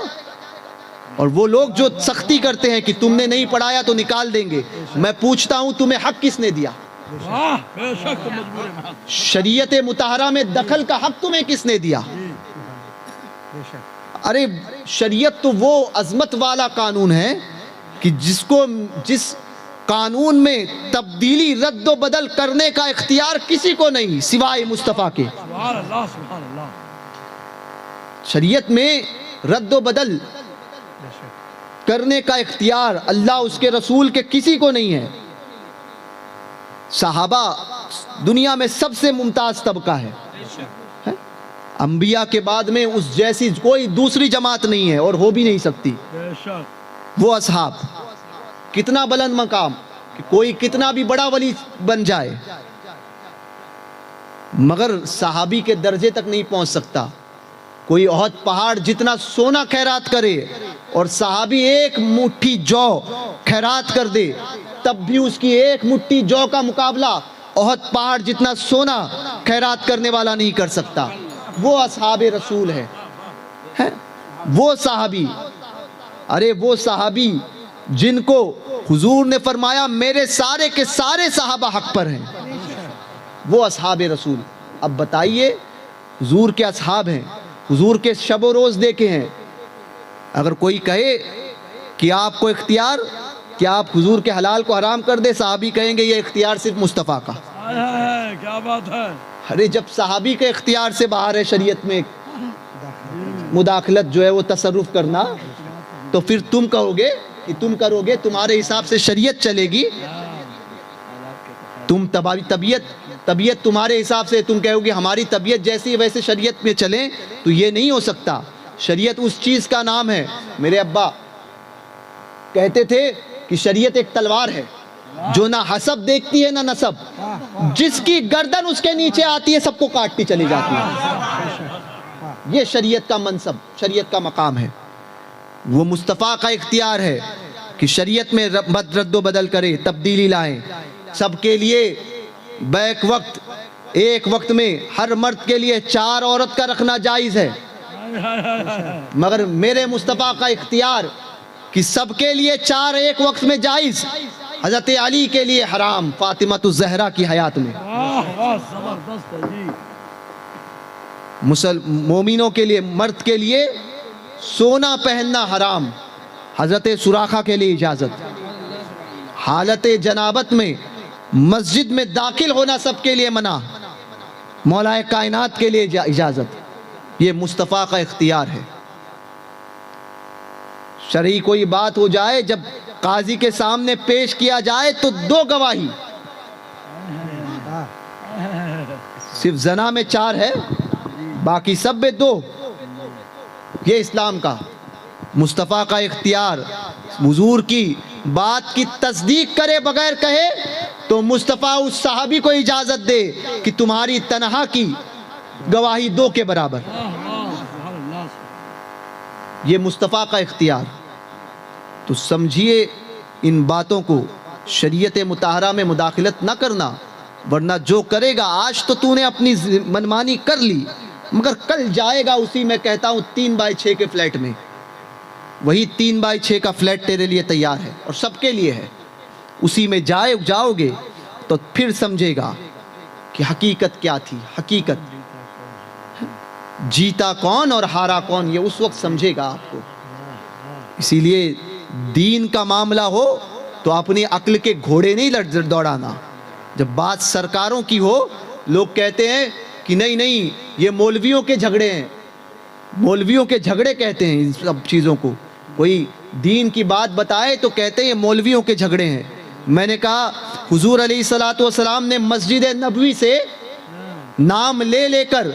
اور وہ لوگ جو سختی کرتے ہیں کہ تم نے نہیں پڑھایا تو نکال دیں گے, میں پوچھتا ہوں تمہیں حق کس نے دیا؟ شریعت مطہرہ میں دخل کا حق تمہیں کس نے دیا؟ ارے شریعت تو وہ عظمت والا قانون ہے کہ جس قانون میں تبدیلی رد و بدل کرنے کا اختیار کسی کو نہیں سوائے مصطفیٰ کے. شریعت میں رد و بدل کرنے کا اختیار اللہ اس کے رسول کے کسی کو نہیں ہے. صحابہ دنیا میں سب سے ممتاز طبقہ ہے, انبیاء کے بعد میں اس جیسی کوئی دوسری جماعت نہیں ہے اور ہو بھی نہیں سکتی. وہ اصحاب کتنا بلند مقام کہ کوئی کتنا بھی بڑا ولی بن جائے مگر صحابی کے درجے تک نہیں پہنچ سکتا. کوئی احد پہاڑ جتنا سونا خیرات کرے اور صحابی ایک مٹھی جو خیرات کر دے, تب بھی اس کی ایک مٹھی جو کا مقابلہ احد پہاڑ جتنا سونا خیرات کرنے والا نہیں کر سکتا. وہ اصحاب رسول ہے, وہ صحابی. ارے وہ صحابی جن کو حضور نے فرمایا میرے سارے کے سارے صحابہ حق پر ہیں، وہ اصحاب رسول۔ اب بتائیے حضور کے اصحاب ہیں، حضور کے شب و روز دیکھے ہیں، اگر کوئی کہے کہ آپ کو اختیار، کہ آپ حضور کے حلال کو حرام کر دے، صحابی کہیں گے یہ اختیار صرف مصطفیٰ کا۔ کیا بات ہے! ارے جب صحابی کے اختیار سے باہر ہے شریعت میں مداخلت جو ہے وہ تصرف کرنا، تو پھر تم کہو گے کہ تم کرو گے، تمہارے حساب سے شریعت چلے گی، تم طبیعت تمہارے حساب سے تم کہو گے ہماری طبیعت جیسی ویسے شریعت میں چلیں، تو یہ نہیں ہو سکتا۔ شریعت اس چیز کا نام ہے، میرے ابا کہتے تھے کہ شریعت ایک تلوار ہے جو نہ حسب دیکھتی ہے نہ نسب، جس کی گردن اس کے نیچے آتی ہے سب کو کاٹتی چلی جاتی ہے۔ یہ شریعت کا منصب، شریعت کا مقام ہے۔ وہ مصطفیٰ کا اختیار ہے کہ شریعت میں رد و بدل کرے، تبدیلی لائیں، سب کے لیے بیک وقت ایک وقت میں ہر مرد کے لیے 4 عورت کا رکھنا جائز ہے، مگر میرے مصطفیٰ کا اختیار کہ سب کے لیے 4 ایک وقت میں جائز، حضرت علی کے لیے حرام فاطمۃ الزہرا کی حیات میں، زبردست ہے جی۔ مومنوں کے لیے، مرد کے لیے سونا پہننا حرام، حضرت سراخہ کے لیے اجازت، حالت جنابت میں مسجد میں داخل ہونا سب کے لیے منع، مولا کائنات کے لیے اجازت۔ یہ مصطفیٰ کا اختیار ہے۔ شرعی کوئی بات ہو جائے، جب قاضی کے سامنے پیش کیا جائے تو 2 گواہی، صرف زنا میں 4 ہے، باقی سب میں 2۔ یہ اسلام کا، مصطفیٰ کا اختیار۔ حضور کی بات کی تصدیق کرے بغیر کہے تو مصطفیٰ اس صحابی کو اجازت دے کہ تمہاری تنہا کی گواہی 2 کے برابر۔ یہ مصطفیٰ کا اختیار۔ تو سمجھیے ان باتوں کو، شریعت مطہرہ میں مداخلت نہ کرنا، ورنہ جو کرے گا، آج تو تو نے اپنی منمانی کر لی، مگر کل جائے گا اسی میں کہتا ہوں 3x6 کے فلیٹ میں، وہی 3x6 کا فلیٹ تیرے لیے تیار ہے اور سب کے لیے ہے، اسی میں جاؤ گے تو پھر سمجھے گا کہ حقیقت کیا تھی۔ حقیقت جیتا کون اور ہارا کون، یہ اس وقت سمجھے گا آپ کو۔ اسی لیے دین کا معاملہ ہو تو اپنی عقل کے گھوڑے نہیں دوڑانا۔ جب بات سرکاروں کی ہو، لوگ کہتے ہیں کہ نہیں یہ مولویوں کے جھگڑے ہیں، مولویوں کے جھگڑے کہتے ہیں ان سب چیزوں کو۔ کوئی دین کی بات بتائے تو کہتے ہیں یہ مولویوں کے جھگڑے ہیں۔ میں نے کہا حضور علیہ الصلوۃ والسلام نے مسجد نبوی سے نام لے کر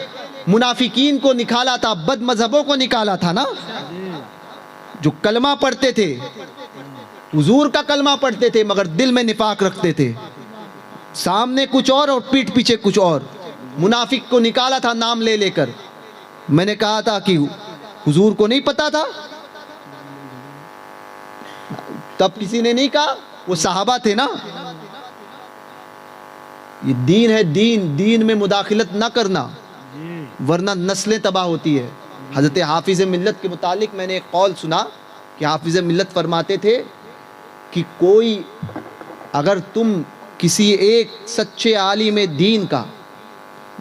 منافقین کو نکالا تھا، بد مذہبوں کو نکالا تھا نا، جو کلمہ پڑھتے تھے، حضور کا کلمہ پڑھتے تھے مگر دل میں نفاق رکھتے تھے، سامنے کچھ اور پیٹھ پیچھے کچھ اور۔ منافق کو نکالا تھا نام لے کر۔ میں نے کہا تھا کہ حضور کو نہیں پتا تھا، تب کسی نے نہیں کہا، وہ صحابہ تھے نا۔ یہ دین ہے، دین میں مداخلت نہ کرنا، ورنہ نسلیں تباہ ہوتی ہے۔ حضرت حافظ ملت کے متعلق میں نے ایک قول سنا کہ حافظ ملت فرماتے تھے کہ کوئی اگر تم کسی ایک سچے عالم دین کا،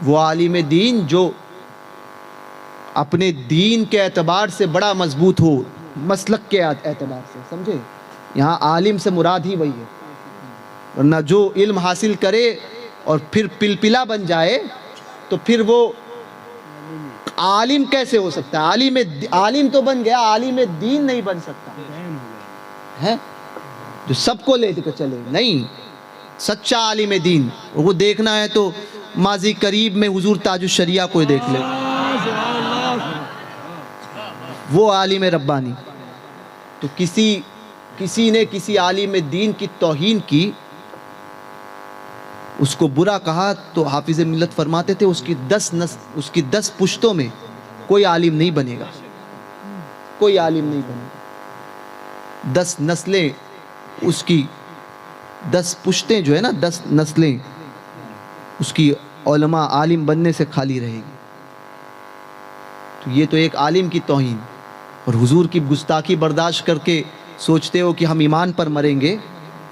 وہ عالم دین جو اپنے دین کے اعتبار سے بڑا مضبوط ہو، مسلک کے اعتبار سے، سمجھے، یہاں عالم سے مراد ہی وہی ہے، ورنہ جو علم حاصل کرے اور پھر پلپلا بن جائے تو پھر وہ عالم کیسے ہو سکتا ہے؟ عالم تو بن گیا، عالم دین نہیں بن سکتا ہے، جو سب کو لے کر چلے۔ نہیں، سچا عالم دین، وہ دیکھنا ہے تو ماضی قریب میں حضور تاج الشریعہ کو دیکھ لے، وہ عالم ربانی۔ تو کسی نے کسی عالم دین کی توہین کی، اس کو برا کہا، تو حافظ ملت فرماتے تھے اس کی 10 پشتوں میں کوئی عالم نہیں بنے گا، کوئی عالم نہیں بنے گا۔ 10 نسلیں اس کی، 10 پشتیں جو ہے نا، 10 نسلیں اس کی علماء عالم بننے سے خالی رہے گی۔ تو یہ تو ایک عالم کی توہین، اور حضور کی گستاخی برداشت کر کے سوچتے ہو کہ ہم ایمان پر مریں گے،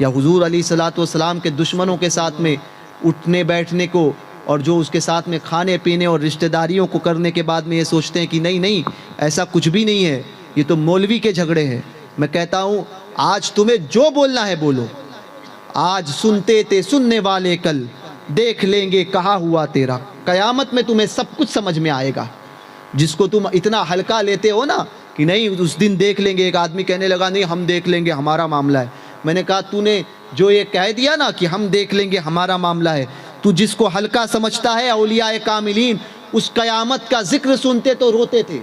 یا حضور علیہ الصلوۃ والسلام کے دشمنوں کے ساتھ میں اٹھنے بیٹھنے کو اور جو اس کے ساتھ میں کھانے پینے اور رشتہ داریوں کو کرنے کے بعد میں یہ سوچتے ہیں کہ نہیں نہیں ایسا کچھ بھی نہیں ہے، یہ تو مولوی کے جھگڑے ہیں۔ میں کہتا ہوں آج تمہیں جو بولنا ہے بولو، آج سنتے تھے سننے والے کل دیکھ لیں گے کہا ہوا تیرا، قیامت میں تمہیں سب کچھ سمجھ میں آئے گا۔ جس کو تم اتنا ہلکا لیتے ہو نا کہ نہیں اس دن دیکھ لیں گے، ایک آدمی کہنے لگا نہیں ہم دیکھ لیں گے ہمارا معاملہ ہے، میں نے کہا تو نے جو یہ کہہ دیا نا کہ ہم دیکھ لیں گے ہمارا معاملہ ہے، تو جس کو ہلکا سمجھتا ہے اولیاء کاملین اس قیامت کا ذکر سنتے تو روتے تھے۔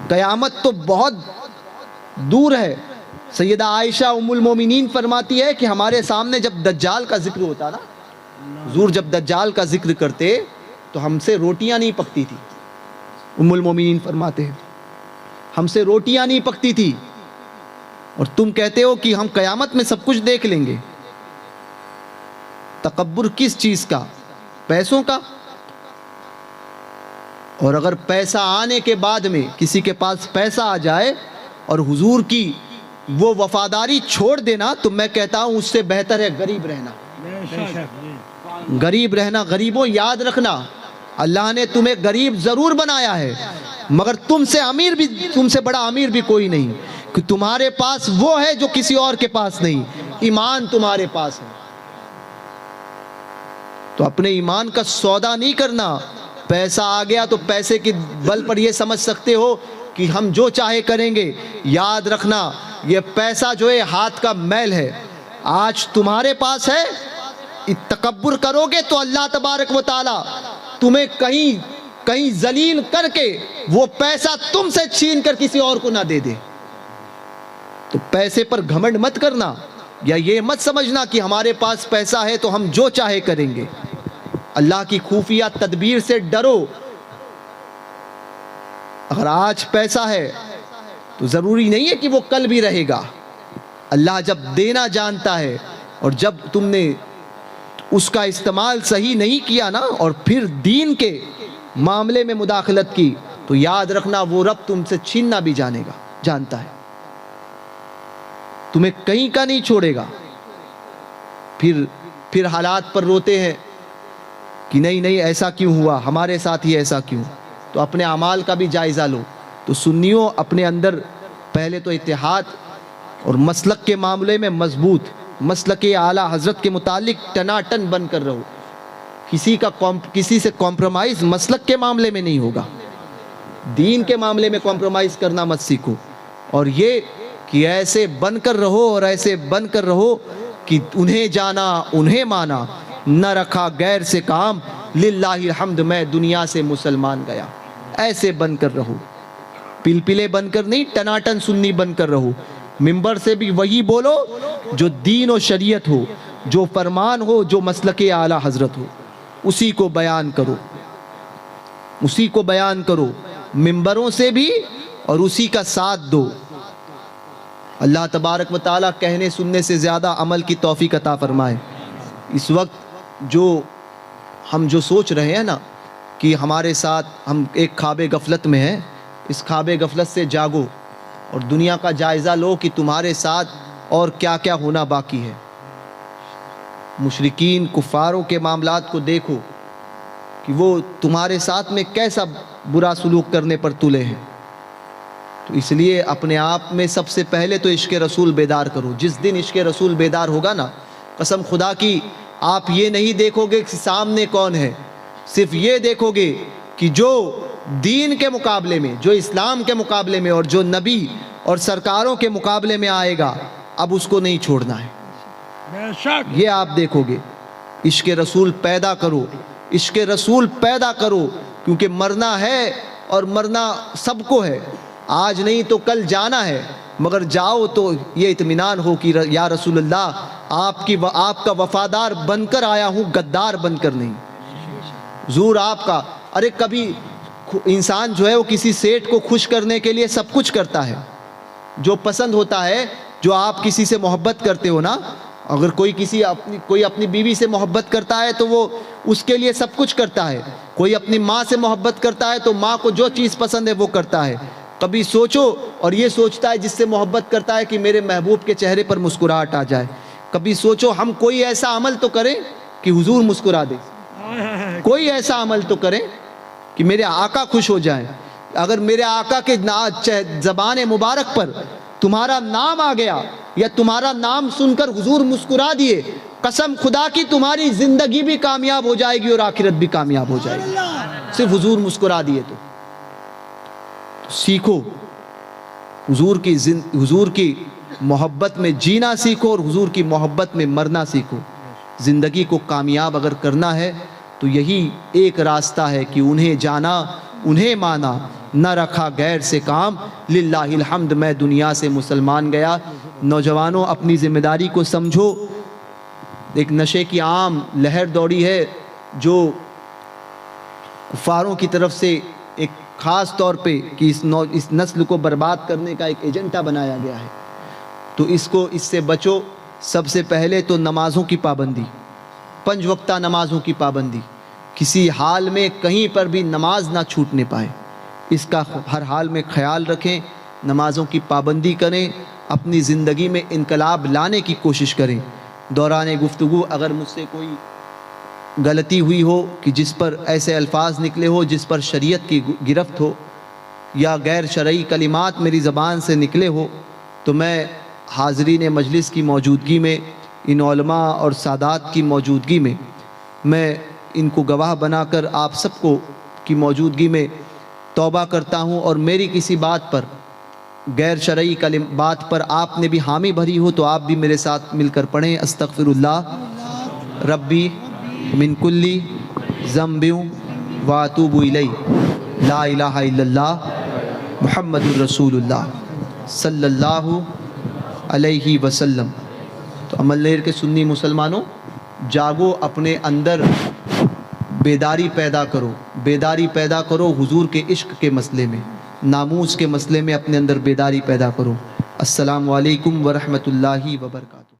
قیامت تو بہت دور ہے۔ سیدہ عائشہ ام المومنین فرماتی ہے کہ ہمارے سامنے جب دجال کا ذکر ہوتا نا، حضور جب دجال کا ذکر کرتے تو ہم سے روٹیاں نہیں پکتی تھی۔ ام المومنین فرماتے ہیں ہم سے روٹیاں نہیں پکتی تھی، اور تم کہتے ہو کہ ہم قیامت میں سب کچھ دیکھ لیں گے۔ تکبر کس چیز کا؟ پیسوں کا۔ اور اگر پیسہ آنے کے بعد میں کسی کے پاس پیسہ آ جائے اور حضور کی وہ وفاداری چھوڑ دینا، تو میں کہتا ہوں اس سے بہتر ہے غریب رہنا۔ غریب رہنا۔ غریبوں یاد رکھنا اللہ نے تمہیں غریب ضرور بنایا ہے، مگر تم سے بڑا امیر بھی کوئی نہیں، کہ تمہارے پاس وہ ہے جو کسی اور کے پاس نہیں، ایمان تمہارے پاس ہے۔ تو اپنے ایمان کا سودا نہیں کرنا۔ پیسہ آ گیا تو پیسے کی بل پر یہ سمجھ سکتے ہو کہ ہم جو چاہے کریں گے۔ یاد رکھنا یہ پیسہ جو ہے ہاتھ کا میل ہے، آج تمہارے پاس ہے، تکبر کرو گے تو اللہ تبارک و تعالی تمہیں کہیں ذلیل کر کے وہ پیسہ تم سے چھین کر کسی اور کو نہ دے دے۔ تو پیسے پر گھمنڈ مت کرنا، یا یہ مت سمجھنا کہ ہمارے پاس پیسہ ہے تو ہم جو چاہے کریں گے۔ اللہ کی خفیہ تدبیر سے ڈرو۔ اگر آج پیسہ ہے تو ضروری نہیں ہے کہ وہ کل بھی رہے گا۔ اللہ جب دینا جانتا ہے، اور جب تم نے اس کا استعمال صحیح نہیں کیا نا اور پھر دین کے معاملے میں مداخلت کی، تو یاد رکھنا وہ رب تم سے چھیننا بھی جانتا ہے، تمہیں کہیں کا نہیں چھوڑے گا۔ پھر حالات پر روتے ہیں کہ نہیں ایسا کیوں ہوا، ہمارے ساتھ ہی ایسا کیوں۔ تو اپنے اعمال کا بھی جائزہ لو۔ تو سنیوں اپنے اندر پہلے تو اتحاد اور مسلک کے معاملے میں مضبوط، مسلک اعلیٰ حضرت کے متعلق ٹناٹن بن کر رہو۔ کسی سے کمپرومائز مسلک کے معاملے میں نہیں ہوگا، دین کے معاملے میں کمپرومائز کرنا مت سیکھو۔ اور یہ کہ ایسے بن کر رہو، اور ایسے بن کر رہو کہ انہیں جانا انہیں مانا، نہ رکھا غیر سے کام، للہ الحمد میں دنیا سے مسلمان گیا۔ ایسے بن کر رہو، پلپلے بن کر نہیں، ٹناٹن سنی بن کر رہو۔ ممبر سے بھی وہی بولو جو دین و شریعت ہو، جو فرمان ہو، جو مسلک اعلیٰ حضرت ہو، اسی کو بیان کرو، اسی کو بیان کرو ممبروں سے بھی، اور اسی کا ساتھ دو۔ اللہ تبارک و تعالیٰ کہنے سننے سے زیادہ عمل کی توفیق عطا فرمائے۔ اس وقت ہم جو سوچ رہے ہیں نا کہ ہمارے ساتھ ہم ایک خواب غفلت میں ہیں، اس خواب غفلت سے جاگو اور دنیا کا جائزہ لو کہ تمہارے ساتھ اور کیا کیا ہونا باقی ہے۔ مشرکین کفاروں کے معاملات کو دیکھو کہ وہ تمہارے ساتھ میں کیسا برا سلوک کرنے پر تلے ہیں۔ تو اس لیے اپنے آپ میں سب سے پہلے تو عشق رسول بیدار کرو۔ جس دن عشق رسول بیدار ہوگا نا، قسم خدا کی آپ یہ نہیں دیکھو گے کہ سامنے کون ہے، صرف یہ دیکھو گے کہ جو دین کے مقابلے میں، جو اسلام کے مقابلے میں، اور جو نبی اور سرکاروں کے مقابلے میں آئے گا، اب اس کو نہیں چھوڑنا ہے۔ بے شک یہ آپ دیکھو گے۔ عشق رسول پیدا کرو، عشق رسول پیدا کرو، کیونکہ مرنا ہے، اور مرنا سب کو ہے۔ آج نہیں تو کل جانا ہے، مگر جاؤ تو یہ اطمینان ہو کہ یا رسول اللہ آپ کا وفادار بن کر آیا ہوں، غدار بن کر نہیں۔ حضور آپ کا، ارے کبھی انسان جو ہے وہ کسی سیٹ کو خوش کرنے کے لیے سب کچھ کرتا ہے، جو پسند ہوتا ہے، جو آپ کسی سے محبت کرتے ہو نا، اگر کوئی اپنی بیوی سے محبت کرتا ہے تو وہ اس کے لیے سب کچھ کرتا ہے۔ کوئی اپنی ماں سے محبت کرتا ہے تو ماں کو جو چیز پسند ہے وہ کرتا ہے۔ کبھی سوچو اور یہ سوچتا ہے جس سے محبت کرتا ہے کہ میرے محبوب کے چہرے پر مسکراہٹ آ جائے. کبھی سوچو ہم کوئی ایسا عمل تو کریں کہ حضور مسکرا دے. کوئی ایسا عمل تو کریں کہ میرے آقا خوش ہو جائیں. اگر میرے آقا کے زبان مبارک پر تمہارا نام آ گیا یا تمہارا نام سن کر حضور مسکرا دیے، قسم خدا کی تمہاری زندگی بھی کامیاب ہو جائے گی اور آخرت بھی کامیاب ہو جائے گی. صرف حضور مسکرا دیے تو سیکھو، حضور کی محبت میں جینا سیکھو اور حضور کی محبت میں مرنا سیکھو. زندگی کو کامیاب اگر کرنا ہے تو یہی ایک راستہ ہے کہ انہیں جانا، انہیں مانا، نہ رکھا غیر سے کام. للہ الحمد میں دنیا سے مسلمان گیا. نوجوانوں اپنی ذمہ داری کو سمجھو. ایک نشے کی عام لہر دوڑی ہے جو کفاروں کی طرف سے ایک خاص طور پہ کہ اس نسل کو برباد کرنے کا ایک ایجنڈا بنایا گیا ہے. تو اس سے بچو. سب سے پہلے تو نمازوں کی پابندی، 5 وقتہ نمازوں کی پابندی. کسی حال میں کہیں پر بھی نماز نہ چھوٹنے پائے، اس کا ہر حال میں خیال رکھیں. نمازوں کی پابندی کریں. اپنی زندگی میں انقلاب لانے کی کوشش کریں. دوران گفتگو اگر مجھ سے کوئی غلطی ہوئی ہو کہ جس پر ایسے الفاظ نکلے ہو جس پر شریعت کی گرفت ہو یا غیر شرعی کلمات میری زبان سے نکلے ہو، تو میں حاضرین مجلس کی موجودگی میں، ان علماء اور سادات کی موجودگی میں ان کو گواہ بنا کر آپ سب کو کی موجودگی میں توبہ کرتا ہوں. اور میری کسی بات پر، غیر شرعی بات پر آپ نے بھی حامی بھری ہو تو آپ بھی میرے ساتھ مل کر پڑھیں. استغفر اللہ ربی من کلی ذنب واتوب الیہ لا الہ الا اللہ محمد الرسول اللہ صلی اللہ علیہ وسلم. تو عمل لہر کے سنی مسلمانوں، جاگو، اپنے اندر بیداری پیدا کرو. بیداری پیدا کرو حضور کے عشق کے مسئلے میں، ناموس کے مسئلے میں اپنے اندر بیداری پیدا کرو. السلام علیکم ورحمۃ اللہ وبرکاتہ.